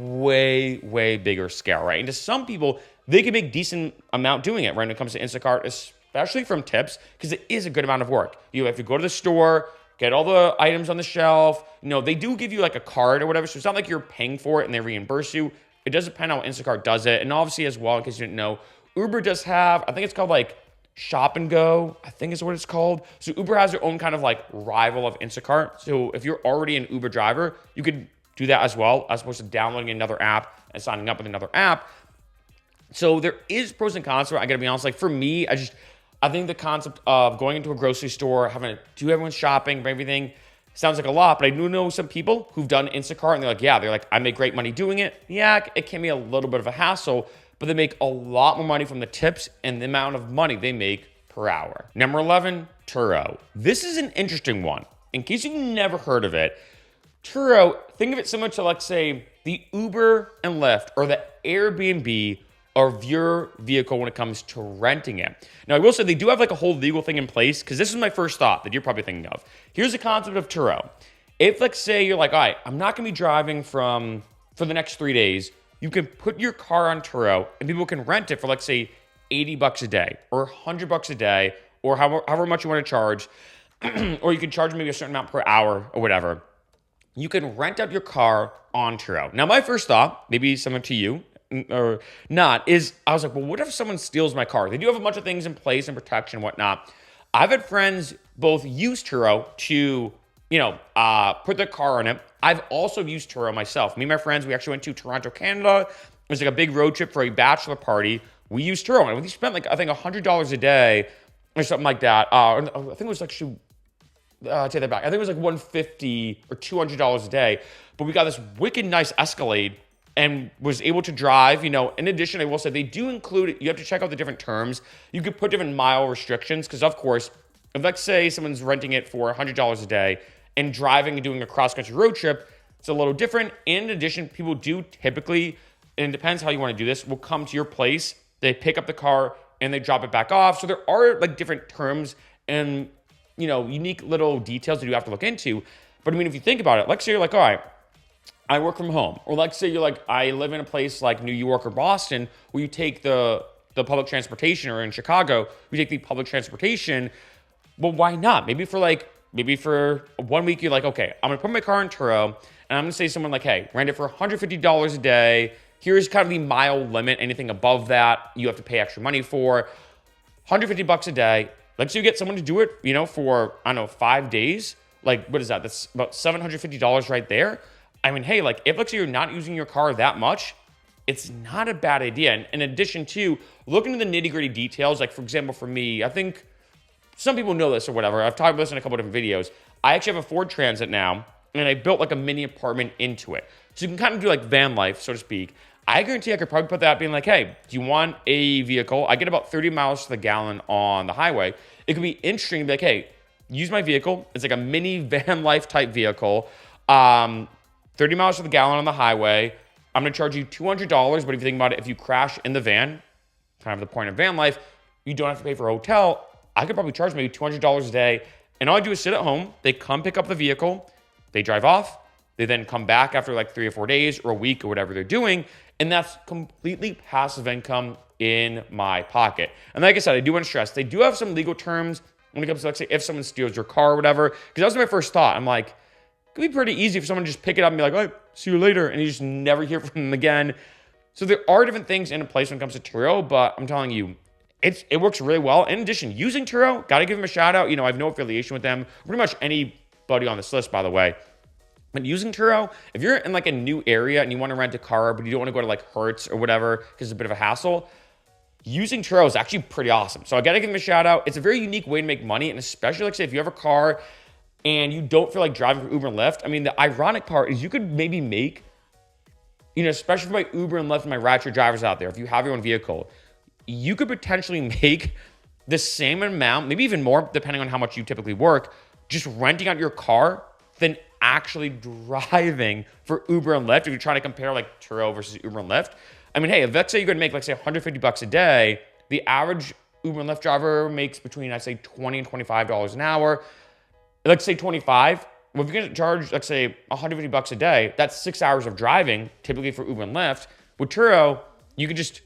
way, way bigger scale, right? And to some people, they can make decent amount doing it, right? When it comes to Instacart, especially from tips, because it is a good amount of work. You have to go to the store, get all the items on the shelf. They do give you like a card or whatever, so it's not like you're paying for it and they reimburse you. It does depend on how Instacart does it. And obviously as well, in case you didn't know, Uber does have, I think it's called like Shop and Go, I think is what it's called. So Uber has their own kind of like rival of Instacart. So if you're already an Uber driver, you could do that as well, as opposed to downloading another app and signing up with another app. So there is pros and cons to it. I gotta be honest, like for me, I think the concept of going into a grocery store, having to do everyone's shopping, everything, sounds like a lot, but I do know some people who've done Instacart and they're like, I make great money doing it. Yeah, it can be a little bit of a hassle, but they make a lot more money from the tips and the amount of money they make per hour. Number 11, Turo. This is an interesting one. In case you've never heard of it, Turo, think of it similar to, let's say, the Uber and Lyft or the Airbnb of your vehicle when it comes to renting it. Now, I will say they do have like a whole legal thing in place, because this is my first thought that you're probably thinking of. Here's the concept of Turo. If, let's say, you're like, all right, I'm not going to be driving for the next 3 days, you can put your car on Turo and people can rent it for, let's say, $80 a day or $100 a day or however much you want to charge, or you can charge maybe a certain amount per hour or whatever. You can rent out your car on Turo. Now, my first thought, maybe similar to you, or not, is I was like, well, what if someone steals my car? They do have a bunch of things in place and protection and whatnot. I've had friends both use Turo to, put their car on it. I've also used Turo myself. Me and my friends, we actually went to Toronto, Canada. It was like a big road trip for a bachelor party. We used Turo, and we spent like, I think $100 a day or something like that. I think it was actually, take that back. I think it was like $150 or $200 a day. But we got this wicked nice Escalade and was able to drive. In addition, I will say they do include it. You have to check out the different terms. You could put different mile restrictions, because of course, if let's say someone's renting it for $100 a day and driving and doing a cross-country road trip, it's a little different. In addition, people do typically, and it depends how you want to do this, will come to your place, they pick up the car and they drop it back off. So there are like different terms and, unique little details that you have to look into. But I mean, if you think about it, let's say you're like, all right, I work from home. Or let's say you're like, I live in a place like New York or Boston where you take the public transportation, or in Chicago, you take the public transportation. Well, why not? Maybe for 1 week, you're like, okay, I'm going to put my car in Turo and I'm going to say to someone like, hey, rent it for $150 a day. Here's kind of the mile limit. Anything above that, you have to pay extra money for. $150 a day. Let's say you get someone to do it, for, 5 days. Like, what is that? That's about $750 right there. I mean, hey, like if let's say you're not using your car that much, it's not a bad idea. And in addition to looking into the nitty-gritty details, like for example, for me, I think some people know this or whatever. I've talked about this in a couple different videos. I actually have a Ford Transit now, and I built like a mini apartment into it. So you can kind of do like van life, so to speak. I guarantee I could probably put that being like, hey, do you want a vehicle? I get about 30 miles to the gallon on the highway. It could be interesting to be like, hey, use my vehicle. It's like a mini van life type vehicle. 30 miles to the gallon on the highway. I'm going to charge you $200, but if you think about it, if you crash in the van, kind of the point of van life, you don't have to pay for a hotel. I could probably charge maybe $200 a day, and all I do is sit at home. They come pick up the vehicle. They drive off. They then come back after like 3 or 4 days or a week or whatever they're doing, and that's completely passive income in my pocket. And like I said, I do want to stress, they do have some legal terms when it comes to, like, say, if someone steals your car or whatever, because that was my first thought. I'm like, it could be pretty easy for someone to just pick it up and be like, all right, see you later, and you just never hear from them again. So there are different things in place when it comes to Turo, but I'm telling you, it works really well. In addition, using Turo, got to give them a shout out. I have no affiliation with them. Pretty much anybody on this list, by the way. But using Turo, if you're in like a new area and you want to rent a car, but you don't want to go to like Hertz or whatever because it's a bit of a hassle, using Turo is actually pretty awesome. So I gotta give them a shout out. It's a very unique way to make money. And especially like say if you have a car and you don't feel like driving for Uber and Lyft, I mean, the ironic part is you could maybe make, especially for my Uber and Lyft and my rideshare drivers out there, if you have your own vehicle, you could potentially make the same amount, maybe even more, depending on how much you typically work, just renting out your car than actually driving for Uber and Lyft. If you're trying to compare like Turo versus Uber and Lyft, I mean, hey, if let's say you're going to make like say $150 a day, the average Uber and Lyft driver makes between, I'd say $20 and $25 an hour. Let's say 25. Well, if you're going to charge, let's say $150 a day, that's 6 hours of driving, typically for Uber and Lyft. With Turo, you can just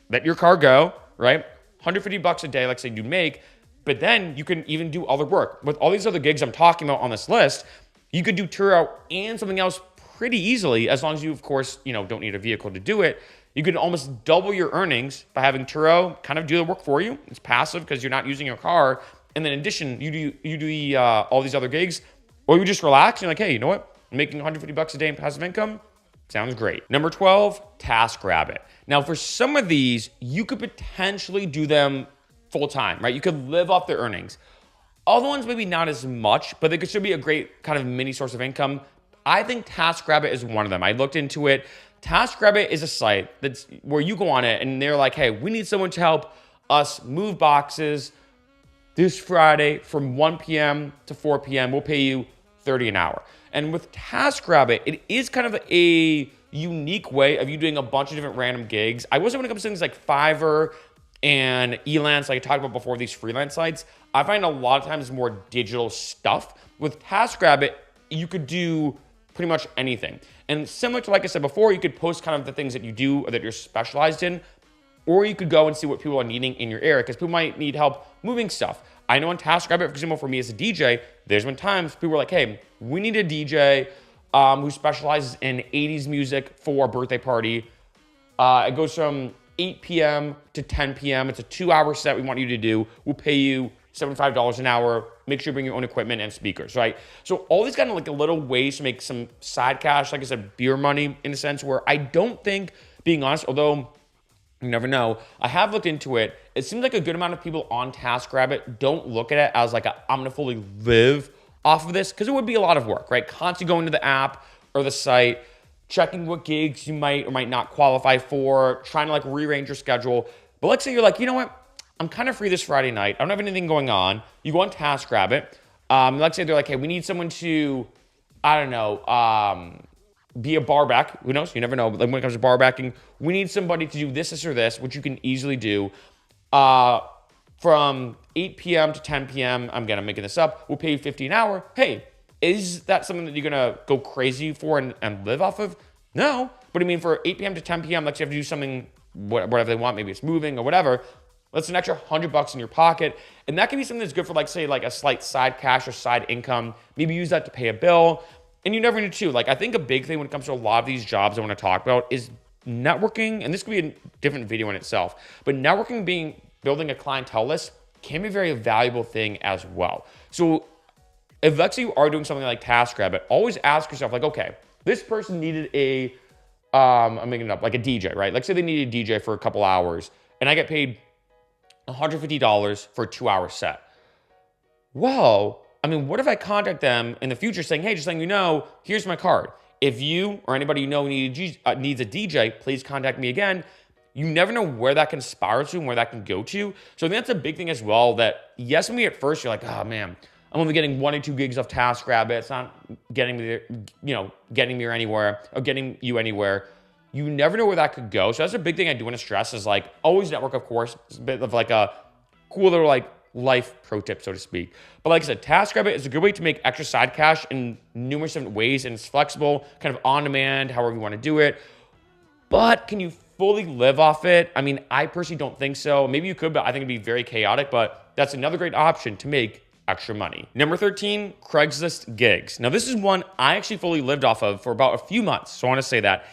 let your car go, right? $150 a day, let's say you make, but then you can even do other work. With all these other gigs I'm talking about on this list, you could do Turo and something else pretty easily, as long as you, of course, don't need a vehicle to do it. You could almost double your earnings by having Turo kind of do the work for you. It's passive because you're not using your car. And then in addition, you do all these other gigs, or you just relax and you're like, hey, you know what? I'm making $150 a day in passive income. Sounds great. Number 12, TaskRabbit. Now, for some of these, you could potentially do them full time, right? You could live off their earnings. Other ones, maybe not as much, but they could still be a great kind of mini source of income. I think TaskRabbit is one of them. I looked into it. TaskRabbit is a site that's where you go on it and they're like, hey, we need someone to help us move boxes this Friday from 1 p.m. to 4 p.m. We'll pay you $30 an hour. And with TaskRabbit, it is kind of a unique way of you doing a bunch of different random gigs. I will say when it comes to things like Fiverr and Elance, like I talked about before, these freelance sites, I find a lot of times more digital stuff. With TaskRabbit, you could do pretty much anything. And similar to, like I said before, you could post kind of the things that you do or that you're specialized in, or you could go and see what people are needing in your area, because people might need help moving stuff. I know on TaskRabbit, for example, for me as a DJ, there's been times people were like, hey, we need a DJ who specializes in 80s music for a birthday party. It goes from 8 p.m. to 10 p.m. It's a 2-hour set we want you to do. We'll pay you $75 an hour. Make sure you bring your own equipment and speakers, right? So all these kind of like a little ways to make some side cash, like I said, beer money in a sense, where I don't think, being honest, although you never know, I have looked into it. It seems like a good amount of people on TaskRabbit don't look at it as like I'm gonna fully live off of this, because it would be a lot of work, right? Constantly going to the app or the site, checking what gigs you might or might not qualify for, trying to like rearrange your schedule. But let's say you're like, you know what? I'm kind of free this Friday night. I don't have anything going on. You go on TaskRabbit. Let's say they're like, hey, we need someone to, I don't know, be a bar back. Who knows? You never know. Like when it comes to bar backing, we need somebody to do this or this, which you can easily do. From 8 p.m. to 10 p.m., I'm making this up, we'll pay you $50 an hour. Hey, is that something that you're gonna go crazy for and live off of? No. But I mean, for 8 p.m. to 10 p.m., let's say you have to do something, whatever they want, maybe it's moving or whatever. That's an extra $100 in your pocket. And that can be something that's good for, like, say, like a slight side cash or side income. Maybe use that to pay a bill. And you never need to. Like, I think a big thing when it comes to a lot of these jobs I want to talk about is networking. And this could be a different video in itself. But networking, building a clientele list, can be a very valuable thing as well. So if, let's say, you are doing something like TaskRabbit, always ask yourself, like, okay, this person needed I'm making it up, like a DJ, right? Like, say they needed a DJ for a couple hours, and I get paid $150 for a 2-hour set. Well, I mean, what if I contact them in the future saying, hey, just letting you know, here's my card. If you or anybody you know needs a DJ, please contact me again. You never know where that can spiral to and where that can go to. So I think that's a big thing as well, that yes, maybe at first you're like, oh man, I'm only getting 1 or 2 gigs off TaskRabbit. It's not getting me there, getting me anywhere or getting you anywhere. You never know where that could go. So that's a big thing I do want to stress, is like always network, of course. It's a bit of like a cool little like life pro tip, so to speak. But like I said, TaskRabbit is a good way to make extra side cash in numerous different ways, and it's flexible, kind of on demand, however you want to do it. But can you fully live off it? I mean, I personally don't think so. Maybe you could, but I think it'd be very chaotic. But that's another great option to make extra money. Number 13, Craigslist gigs. Now, this is one I actually fully lived off of for about a few months. So I want to say that.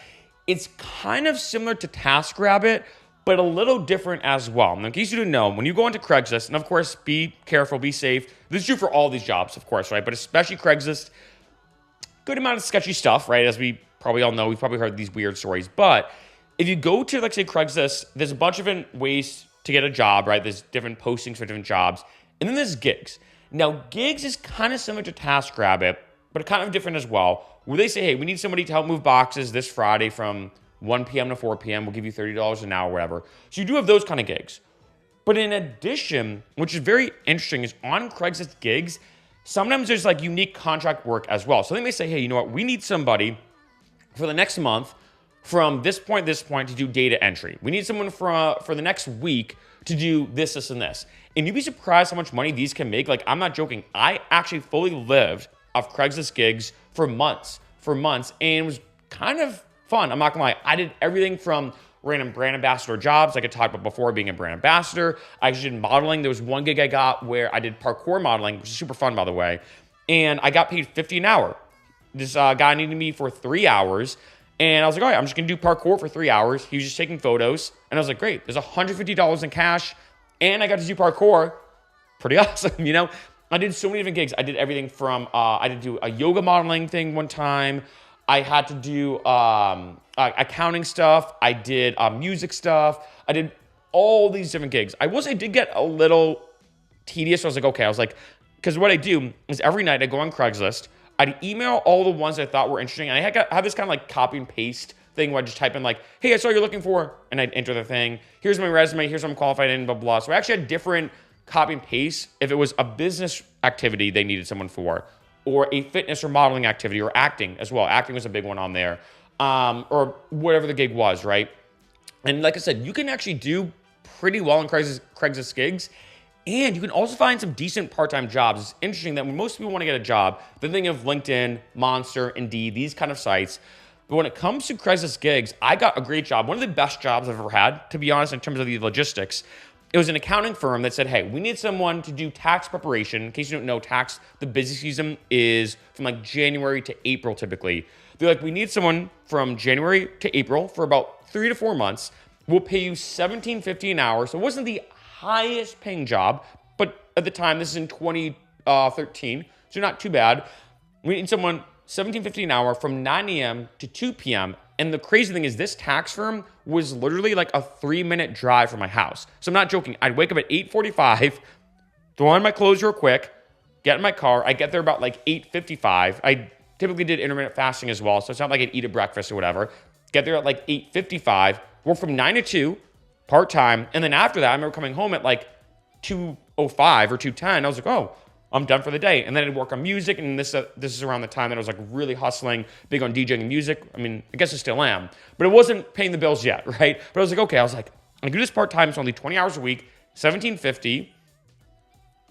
It's kind of similar to TaskRabbit, but a little different as well. Now, in case you didn't know, when you go into Craigslist, and of course, be careful, be safe. This is true for all these jobs, of course, right? But especially Craigslist, good amount of sketchy stuff, right? As we probably all know, we've probably heard these weird stories. But if you go to, like, say, Craigslist, there's a bunch of different ways to get a job, right? There's different postings for different jobs. And then there's gigs. Now, gigs is kind of similar to TaskRabbit, but kind of different as well, where they say, hey, we need somebody to help move boxes this Friday from 1 p.m. to 4 p.m. We'll give you $30 an hour, whatever. So you do have those kind of gigs. But in addition, which is very interesting, is on Craigslist gigs, sometimes there's like unique contract work as well. So they may say, hey, you know what? We need somebody for the next month from this point to do data entry. We need someone for the next week to do this, this, and this. And you'd be surprised how much money these can make. Like, I'm not joking. I actually fully lived off Craigslist gigs for months, and it was kind of fun. I'm not gonna lie. I did everything from random brand ambassador jobs, like I talked about before, being a brand ambassador. I actually did modeling. There was one gig I got where I did parkour modeling, which is super fun, by the way. And I got paid $50 an hour. This guy needed me for 3 hours. And I was like, all right, I'm just going to do parkour for 3 hours. He was just taking photos. And I was like, great, there's $150 in cash. And I got to do parkour. Pretty awesome, you know? I did so many different gigs. I did everything from, I did do a yoga modeling thing one time. I had to do accounting stuff. I did music stuff. I did all these different gigs. I did get a little tedious. So I was like, okay. Because what I do is every night I go on Craigslist. I'd email all the ones I thought were interesting. And I have this kind of like copy and paste thing where I just type in like, hey, I saw you're looking for, and I'd enter the thing. Here's my resume. Here's what I'm qualified in, blah, blah. So I actually had different copy and paste if it was a business activity they needed someone for, or a fitness or modeling activity, or acting as well. Acting was a big one on there, or whatever the gig was, right? And like I said, you can actually do pretty well on Craigslist gigs. And you can also find some decent part-time jobs. It's interesting that when most people want to get a job, they're thinking of LinkedIn, Monster, Indeed, these kind of sites. But when it comes to Craigslist gigs, I got a great job. One of the best jobs I've ever had, to be honest, in terms of the logistics. It was an accounting firm that said, hey, we need someone to do tax preparation. In case you don't know, the busy season is from like January to April typically. They're like, we need someone from January to April for about 3 to 4 months. We'll pay you $17.50 an hour. So it wasn't the highest paying job, but at the time, this is in 2013, so not too bad. We need someone $17.50 an hour from 9 a.m. to 2 p.m. And the crazy thing is this tax firm was literally like a 3-minute drive from my house. So I'm not joking. I'd wake up at 8:45, throw on my clothes real quick, get in my car. I get there about like 8:55. I typically did intermittent fasting as well, so it's not like I'd eat a breakfast or whatever. Get there at like 8:55, work from 9 to 2, part-time. And then after that, I remember coming home at like 2:05 or 2:10. I was like, oh, I'm done for the day. And then I'd work on music. And this is around the time that I was like really hustling, big on DJing and music. I mean, I guess I still am, but it wasn't paying the bills yet, right? But I was like, okay, I do this part-time. It's only 20 hours a week, $17.50.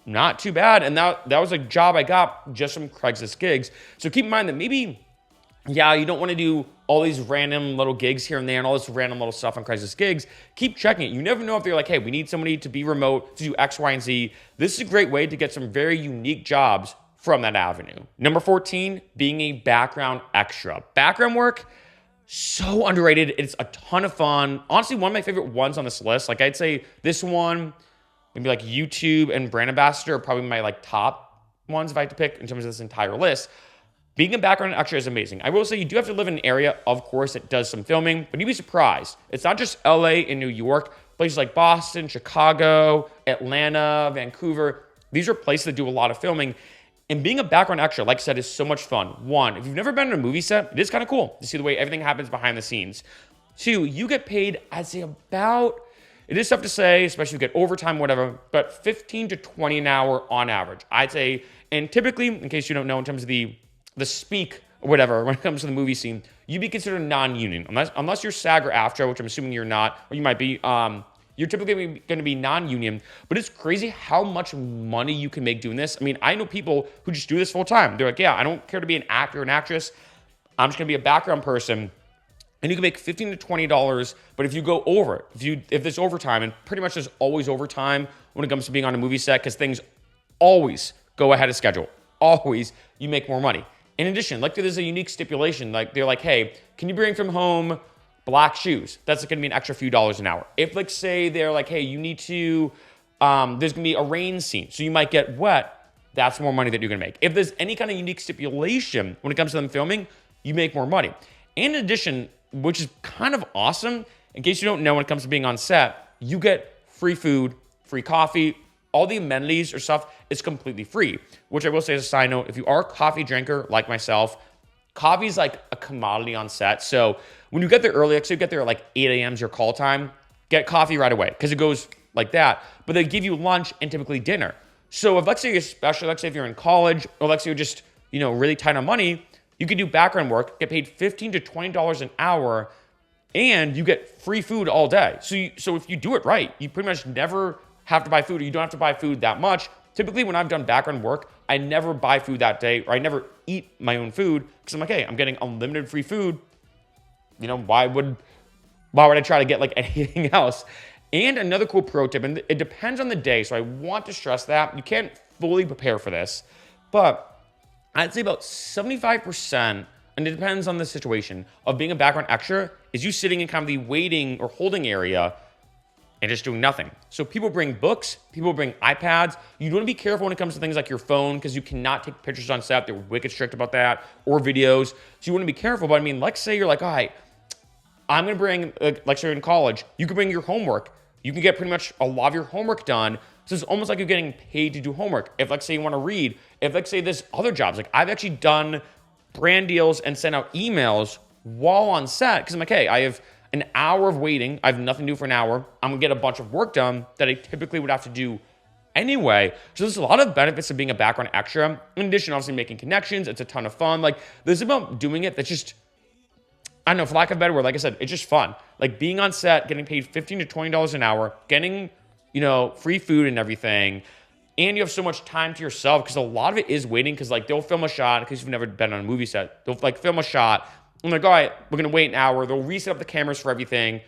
Not too bad. And that was a job I got just from Craigslist gigs. So keep in mind that maybe, yeah, you don't want to do all these random little gigs here and there and all this random little stuff on Craigslist gigs. Keep checking it. You never know if they're like, hey, we need somebody to be remote to do X, Y, and Z. This is a great way to get some very unique jobs from that avenue. Number 14, being a background extra. Background work, so underrated. It's a ton of fun. Honestly, one of my favorite ones on this list. Like I'd say this one, maybe like YouTube and brand ambassador are probably my like top ones if I had to pick in terms of this entire list. Being a background extra is amazing. I will say you do have to live in an area, of course, that does some filming, but you'd be surprised. It's not just LA and New York. Places like Boston, Chicago, Atlanta, Vancouver. These are places that do a lot of filming. And being a background extra, like I said, is so much fun. One, if you've never been on a movie set, it is kind of cool to see the way everything happens behind the scenes. Two, you get paid, I'd say about, it is tough to say, especially if you get overtime, whatever, but 15 to 20 an hour on average. I'd say, and typically, in case you don't know, in terms of the speak or whatever, when it comes to the movie scene, you'd be considered non-union. Unless you're SAG or AFTRA, which I'm assuming you're not, or you might be, you're typically going to be non-union. But it's crazy how much money you can make doing this. I mean, I know people who just do this full time. They're like, yeah, I don't care to be an actor or an actress. I'm just going to be a background person. And you can make $15 to $20, but if you go over, if there's overtime, and pretty much there's always overtime when it comes to being on a movie set, because things always go ahead of schedule. Always, you make more money. In addition, like there's a unique stipulation, like they're like, hey, can you bring from home black shoes? That's going to be an extra few dollars an hour. If like say they're like, hey, you need to, there's going to be a rain scene, so you might get wet, that's more money that you're going to make. If there's any kind of unique stipulation when it comes to them filming, you make more money. In addition, which is kind of awesome, In case you don't know, when it comes to being on set, you get free food, free coffee, all the amenities or stuff is completely free, which I will say as a side note, if you are a coffee drinker like myself, coffee is like a commodity on set. So when you get there early, actually you get there at like 8 a.m. is your call time, get coffee right away because it goes like that. But they give you lunch and typically dinner. So if let's say, especially let's say if you're in college or let's say you're just, really tight on money, you could do background work, get paid $15 to $20 an hour, and you get free food all day. So if you do it right, you pretty much never have to buy food, or you don't have to buy food that much. Typically, when I've done background work, I never buy food that day, or I never eat my own food because I'm like, hey, I'm getting unlimited free food. Why would I try to get like anything else? And another cool pro tip, and it depends on the day, so I want to stress that you can't fully prepare for this, but I'd say about 75%, and it depends on the situation, of being a background extra is you sitting in kind of the waiting or holding area and just doing nothing. So people bring books, people bring iPads. You want to be careful when it comes to things like your phone because you cannot take pictures on set. They're wicked strict about that, or videos. So you want to be careful. But I mean, let's say you're like, all right, I'm going to bring, like say you're in college, you can bring your homework. You can get pretty much a lot of your homework done. So it's almost like you're getting paid to do homework. If let's say you want to read, if let's say there's other jobs, like I've actually done brand deals and sent out emails while on set because I'm like, hey, I have an hour of waiting. I have nothing to do for an hour. I'm gonna get a bunch of work done that I typically would have to do anyway. So there's a lot of benefits of being a background extra. In addition, obviously making connections. It's a ton of fun. Like there's about doing it that's just, I don't know, for lack of a better word, like I said, it's just fun. Like being on set, getting paid $15 to $20 an hour, getting, free food and everything. And you have so much time to yourself because a lot of it is waiting because like they'll film a shot because you've never been on a movie set. They'll like film a shot. I'm like, all right, we're going to wait an hour. They'll reset up the cameras for everything.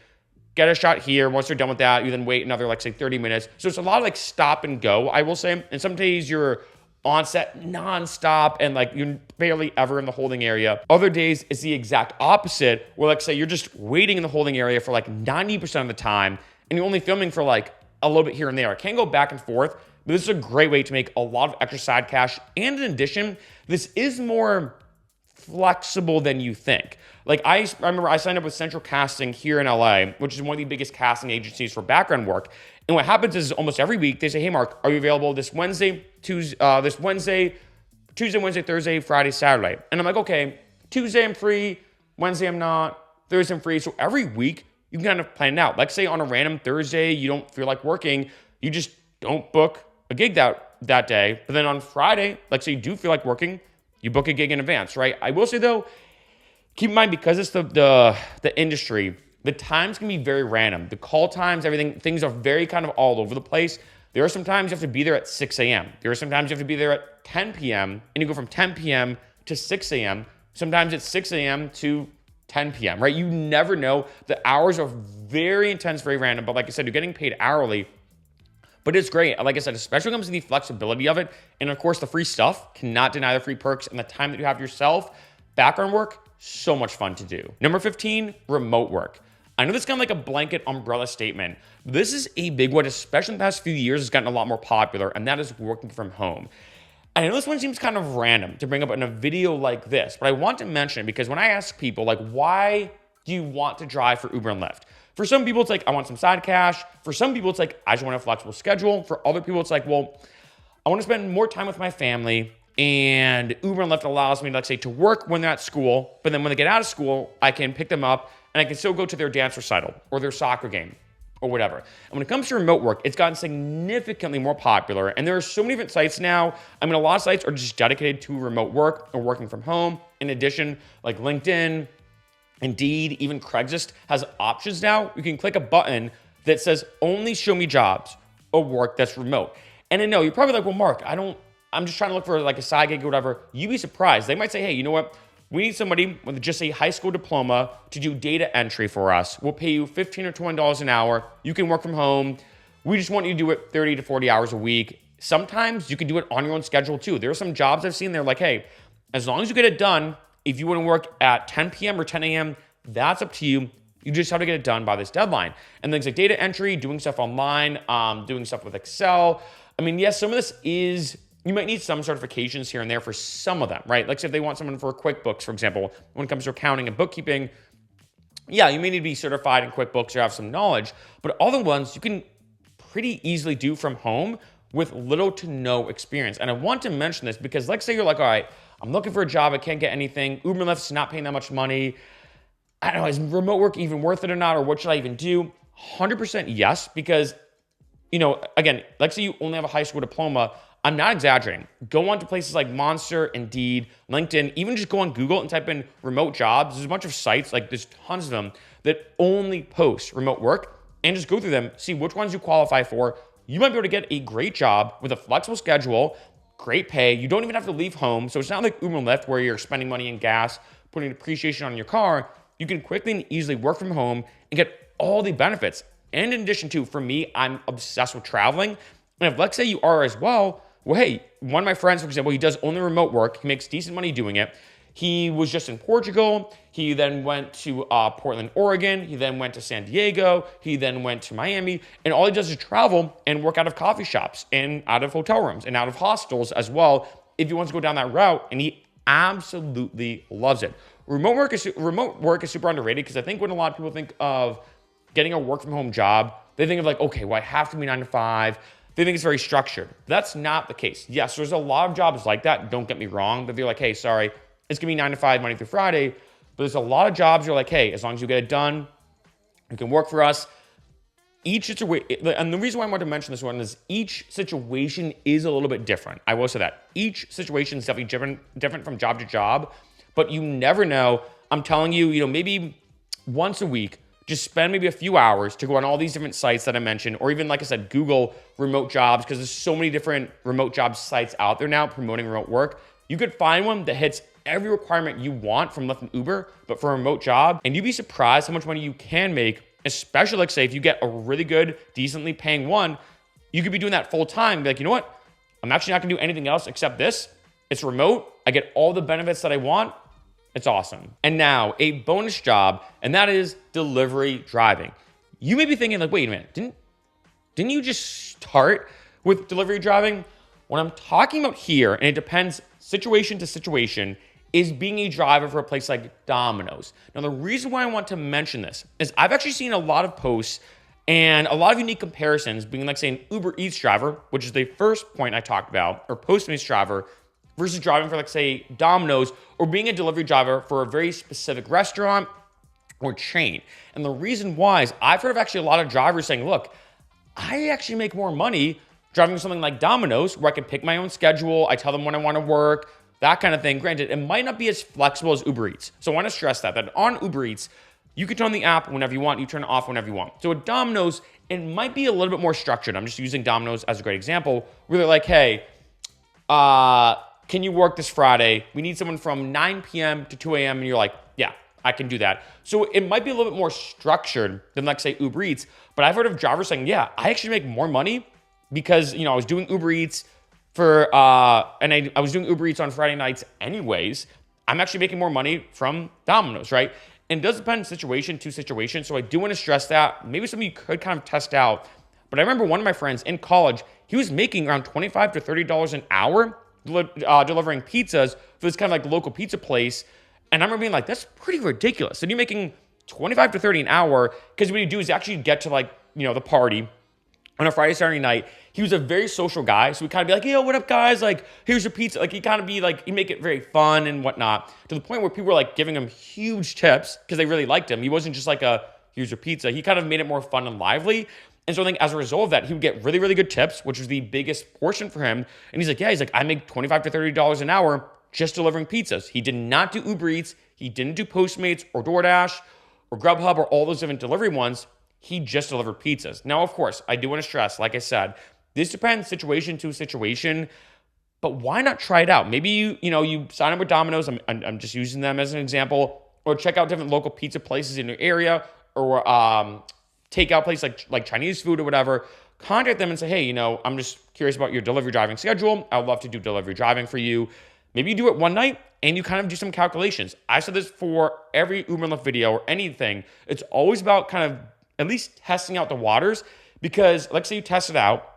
Get a shot here. Once they're done with that, you then wait another, like, say, 30 minutes. So it's a lot of, like, stop and go, I will say. And some days you're on set nonstop and, like, you're barely ever in the holding area. Other days, it's the exact opposite where, like, say, you're just waiting in the holding area for, like, 90% of the time and you're only filming for, like, a little bit here and there. I can go back and forth, but this is a great way to make a lot of extra side cash. And in addition, this is more flexible than you think. Like I remember I signed up with Central Casting here in LA, which is one of the biggest casting agencies for background work. And what happens is almost every week they say, hey Mark, are you available this Wednesday, Tuesday, Wednesday, Thursday, Friday, Saturday? And I'm like, okay, Tuesday I'm free, Wednesday I'm not, Thursday I'm free. So every week you can kind of plan it out. Like say on a random Thursday, you don't feel like working, you just don't book a gig that day. But then on Friday, like say you do feel like working, you book a gig in advance, right? I will say though, keep in mind because it's the industry, the times can be very random. The call times, everything, things are very kind of all over the place. There are some times you have to be there at 6 a.m. There are some times you have to be there at 10 p.m. and you go from 10 p.m. to 6 a.m. Sometimes it's 6 a.m. to 10 p.m., right? You never know. The hours are very intense, very random. But like I said, you're getting paid hourly. But it's great. Like I said, especially when it comes to the flexibility of it. And of course, the free stuff, cannot deny the free perks and the time that you have yourself. Background work, so much fun to do. Number 15, remote work. I know this is kind of like a blanket umbrella statement. This is a big one, especially in the past few years, it's gotten a lot more popular, and that is working from home. I know this one seems kind of random to bring up in a video like this, but I want to mention it because when I ask people, like, why do you want to drive for Uber and Lyft? For some people, it's like, I want some side cash. For some people, it's like, I just want a flexible schedule. For other people, it's like, well, I want to spend more time with my family, and Uber and Lyft allows me, let's say, to work when they're at school, but then when they get out of school, I can pick them up, and I can still go to their dance recital or their soccer game or whatever. And when it comes to remote work, it's gotten significantly more popular, and there are so many different sites now. I mean, a lot of sites are just dedicated to remote work or working from home. In addition, like LinkedIn, Indeed, even Craigslist has options now. You can click a button that says only show me jobs or work that's remote. And I know you're probably like, well, Mark, I'm just trying to look for like a side gig or whatever. You'd be surprised. They might say, hey, you know what? We need somebody with just a high school diploma to do data entry for us. We'll pay you $15 or $20 an hour. You can work from home. We just want you to do it 30 to 40 hours a week. Sometimes you can do it on your own schedule too. There are some jobs I've seen, they're like, hey, as long as you get it done, if you want to work at 10 p.m. or 10 a.m., that's up to you. You just have to get it done by this deadline. And things like data entry, doing stuff online, doing stuff with Excel. I mean, yes, some of this is, you might need some certifications here and there for some of them, right? Like say if they want someone for QuickBooks, for example, when it comes to accounting and bookkeeping, Yeah, you may need to be certified in QuickBooks or have some knowledge, but other ones you can pretty easily do from home with little to no experience. And I want to mention this because let's say you're like, all right, I'm looking for a job, I can't get anything, Uber and Lyft's not paying that much money. I don't know, is remote work even worth it or not, or what should I even do? 100% yes, because, again, let's say you only have a high school diploma. I'm not exaggerating. Go on to places like Monster, Indeed, LinkedIn, even just go on Google and type in remote jobs. There's a bunch of sites, like there's tons of them that only post remote work, and just go through them, see which ones you qualify for. You might be able to get a great job with a flexible schedule, great pay. You don't even have to leave home. So it's not like Uber and Lyft where you're spending money in gas, putting depreciation on your car. You can quickly and easily work from home and get all the benefits. And in addition to, for me, I'm obsessed with traveling. And if let's say you are as well, hey, one of my friends, for example, he does only remote work. He makes decent money doing it. He was just in Portugal. He then went to Portland, Oregon. He then went to San Diego. He then went to Miami. And all he does is travel and work out of coffee shops and out of hotel rooms and out of hostels as well if he wants to go down that route. And he absolutely loves it. Remote work is super underrated because I think when a lot of people think of getting a work from home job, they think of like, okay, well, I have to be 9 to 5. They think it's very structured. That's not the case. Yes, there's a lot of jobs like that. Don't get me wrong. But they're like, hey, sorry, it's going to be 9 to 5, Monday through Friday. But there's a lot of jobs you're like, hey, as long as you get it done, you can work for us. Each situation, and the reason why I want to mention this one is each situation is a little bit different. I will say that. Each situation is definitely different from job to job, but you never know. I'm telling you, maybe once a week, just spend maybe a few hours to go on all these different sites that I mentioned, or even, like I said, Google remote jobs, because there's so many different remote job sites out there now promoting remote work. You could find one that hits every requirement you want from Lyft and Uber, but for a remote job, and you'd be surprised how much money you can make, especially, like, say, if you get a really good, decently paying one, you could be doing that full time. Be like, you know what? I'm actually not gonna do anything else except this. It's remote. I get all the benefits that I want. It's awesome. And now a bonus job, and that is delivery driving. You may be thinking like, wait a minute, didn't you just start with delivery driving? What I'm talking about here, and it depends situation to situation, is being a driver for a place like Domino's. Now, the reason why I want to mention this is I've actually seen a lot of posts and a lot of unique comparisons being like, say, an Uber Eats driver, which is the first point I talked about, or Postmates driver, versus driving for, like, say, Domino's, or being a delivery driver for a very specific restaurant or chain. And the reason why is I've heard of actually a lot of drivers saying, look, I actually make more money driving something like Domino's, where I can pick my own schedule, I tell them when I want to work, that kind of thing. Granted, it might not be as flexible as Uber Eats. So I want to stress that on Uber Eats, you can turn on the app whenever you want, you turn it off whenever you want. So at Domino's, it might be a little bit more structured. I'm just using Domino's as a great example, where they're like, hey, can you work this Friday? We need someone from 9 p.m. to 2 a.m. And you're like, yeah, I can do that. So it might be a little bit more structured than, like, say, Uber Eats. But I've heard of drivers saying, yeah, I actually make more money because, I was doing Uber Eats and I was doing Uber Eats on Friday nights anyways. I'm actually making more money from Domino's, right? And it does depend situation to situation. So I do want to stress that. Maybe something you could kind of test out. But I remember one of my friends in college, he was making around $25 to $30 an hour delivering pizzas for this kind of like local pizza place. And I remember being like, that's pretty ridiculous. And you're making 25 to 30 an hour, because what you do is actually get to, like, the party on a Friday, Saturday night. He was a very social guy. So we kind of be like, yo, what up, guys? Like, here's your pizza. Like, he kind of be like, he make it very fun and whatnot, to the point where people were like giving him huge tips because they really liked him. He wasn't just like here's your pizza. He kind of made it more fun and lively. And so I think as a result of that, he would get really, really good tips, which was the biggest portion for him. And he's like, yeah, I make $25 to $30 an hour just delivering pizzas. He did not do Uber Eats. He didn't do Postmates or DoorDash or Grubhub or all those different delivery ones. He just delivered pizzas. Now, of course, I do want to stress, like I said, this depends situation to situation, but why not try it out? Maybe you sign up with Domino's. I'm just using them as an example, or check out different local pizza places in your area, or takeout place like Chinese food or whatever. Contact them and say, hey, I'm just curious about your delivery driving schedule. I would love to do delivery driving for you. Maybe you do it one night and you kind of do some calculations. I said this for every Uber and Lyft video or anything. It's always about kind of at least testing out the waters, because let's say you test it out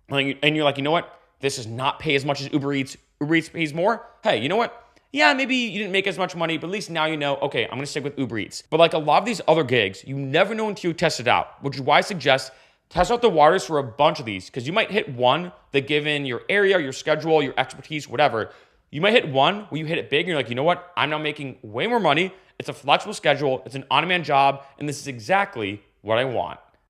and you're like, you know what? This does not pay as much as Uber Eats. Uber Eats pays more. Hey, you know what? yeah, maybe you didn't make as much money, but at least now you know, okay, I'm gonna stick with Uber Eats. But like a lot of these other gigs, you never know until you test it out, which is why I suggest test out the waters for a bunch of these, because you might hit one that, given your area, your schedule, your expertise, whatever, you might hit one where you hit it big and you're like, you know what? I'm now making way more money. It's a flexible schedule. It's an on-demand job. And this is exactly what I want.